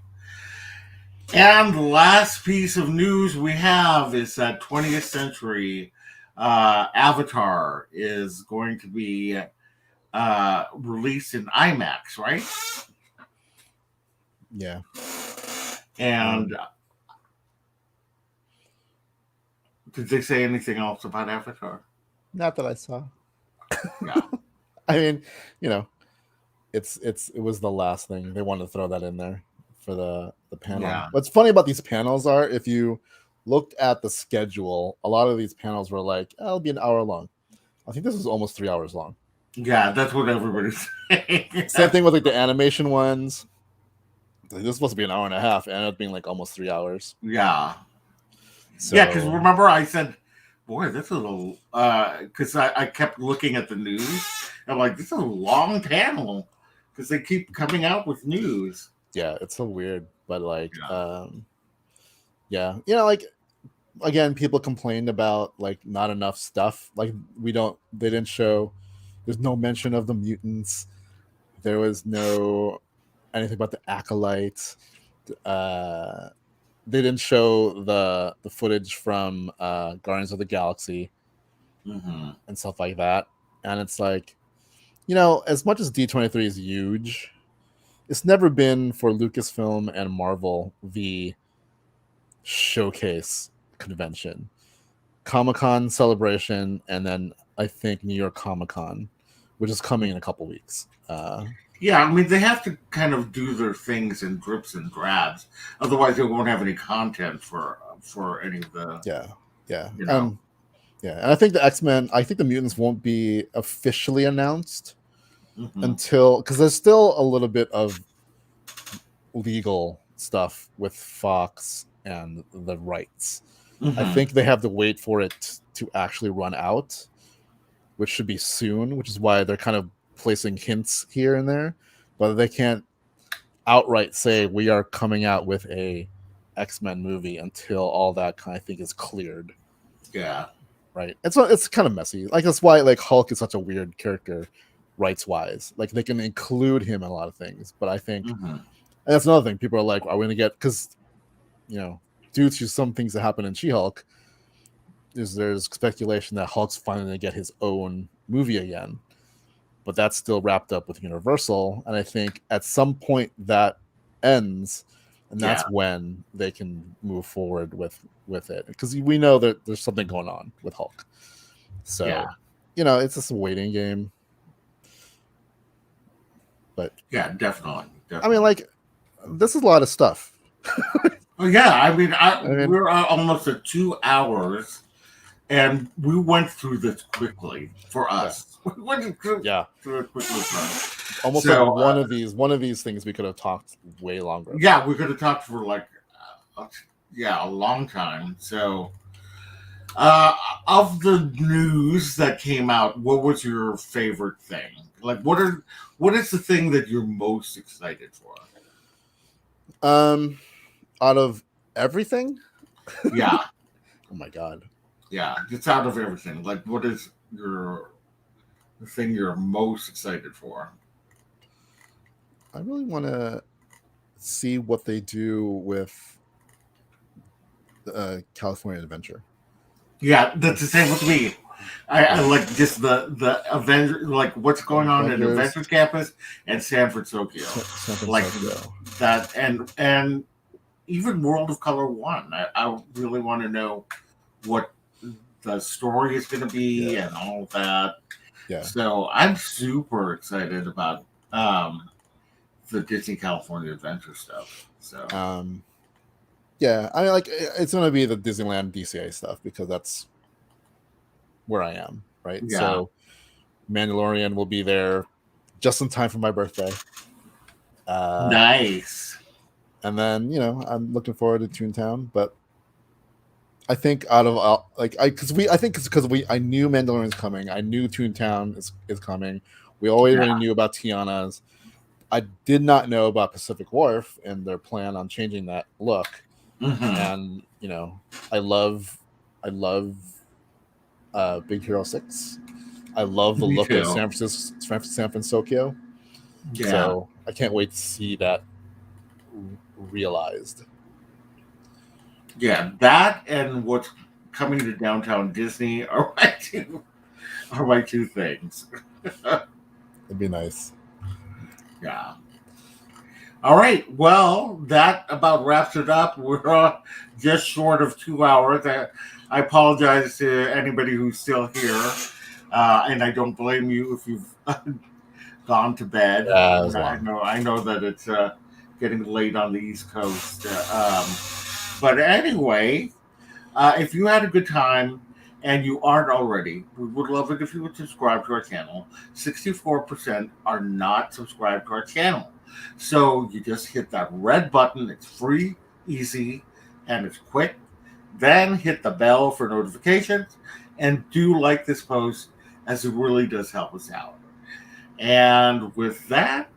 And the last piece of news we have is that 20th Century Avatar is going to be released in IMAX, right? Yeah. And did they say anything else about Avatar? Not that I saw. Yeah. I mean, it was the last thing. They wanted to throw that in there for the panel. Yeah. What's funny about these panels are, if you looked at the schedule, a lot of these panels were like, it'll be an hour long. I think this was almost 3 hours long. Yeah, that's what everybody's saying. Same thing with like the animation ones. This was supposed to be an hour and a half, and it being like almost 3 hours. Yeah. So, yeah, because remember I said, boy, this is a little, because I kept looking at the news. I'm like, this is a long panel because they keep coming out with news. Yeah, it's so weird, but like, yeah, like, again, people complained about like not enough stuff. Like they didn't show. There's no mention of the mutants. There was no anything about the acolytes. They didn't show the footage from Guardians of the Galaxy and stuff like that. And it's like, as much as D23 is huge, it's never been for Lucasfilm and Marvel the showcase convention. Comic-Con celebration, and then I think New York Comic-Con, which is coming in a couple weeks. Yeah, I mean, they have to kind of do their things in drips and drabs. Otherwise, they won't have any content for any of the... Yeah. And I think the X-Men, I think the mutants won't be officially announced until... Because there's still a little bit of legal stuff with Fox and the rights. I think they have to wait for it to actually run out, which should be soon, which is why they're kind of placing hints here and there, but they can't outright say we are coming out with a X-Men movie until all that kind of thing is cleared. Yeah. Right. It's kind of messy. Like, that's why like Hulk is such a weird character rights wise. Like, they can include him in a lot of things, but I think and that's another thing. People are like, are we gonna get, because due to some things that happen in She-Hulk, there's speculation that Hulk's finally going to get his own movie again, but that's still wrapped up with Universal, and I think at some point that ends, and that's when they can move forward with it, because we know that there's something going on with Hulk. So it's just a waiting game. But yeah, definitely. I mean, like, this is a lot of stuff. Oh yeah, I mean, we're almost at 2 hours, and we went through this quickly for us. Yeah. We went through it quickly for us. Almost like one of these things we could have talked way longer. Yeah, we could have talked for like a long time. So, of the news that came out, what was your favorite thing? Like, what is the thing that you're most excited for? Out of everything? Yeah. Oh my god. Yeah, just out of everything. Like, what is the thing you're most excited for? I really want to see what they do with California Adventure. Yeah, that's the same with me. I like just the Avenger, like what's going on in Avengers, Avengers Campus and San Francisco, San like Francisco. that, and even World of Color 1. I really want to know what the story is going to be and all of that. Yeah. So I'm super excited about the Disney California Adventure stuff. So yeah, I mean, like it's going to be the Disneyland DCA stuff because that's where I am, right? yeah, So Mandalorian will be there just in time for my birthday. nice. And then I'm looking forward to Toontown, but I think out of I think it's because I knew Mandalorian's coming. I knew Toontown is coming. We already knew about Tiana's. I did not know about Pacific Wharf and their plan on changing that look. And I love Big Hero 6. I love the Me look too. of San Francisco. Yeah. So I can't wait to see that realized. Yeah, that and what's coming to downtown Disney are my two things. It'd be nice. Yeah. All right. Well, that about wraps it up. We're just short of 2 hours. I apologize to anybody who's still here, and I don't blame you if you've gone to bed. Yeah, I know that it's getting late on the East Coast. But anyway, if you had a good time and you aren't already, we would love it if you would subscribe to our channel. 64% are not subscribed to our channel. So you just hit that red button. It's free, easy, and it's quick. Then hit the bell for notifications and do like this post, as it really does help us out. And with that,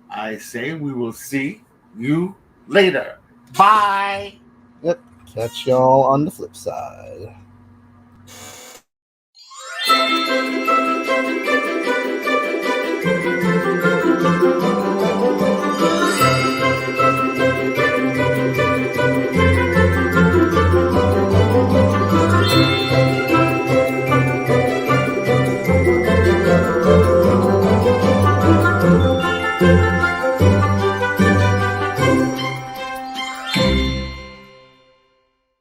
I say we will see you later. Bye. Yep. Catch y'all on the flip side.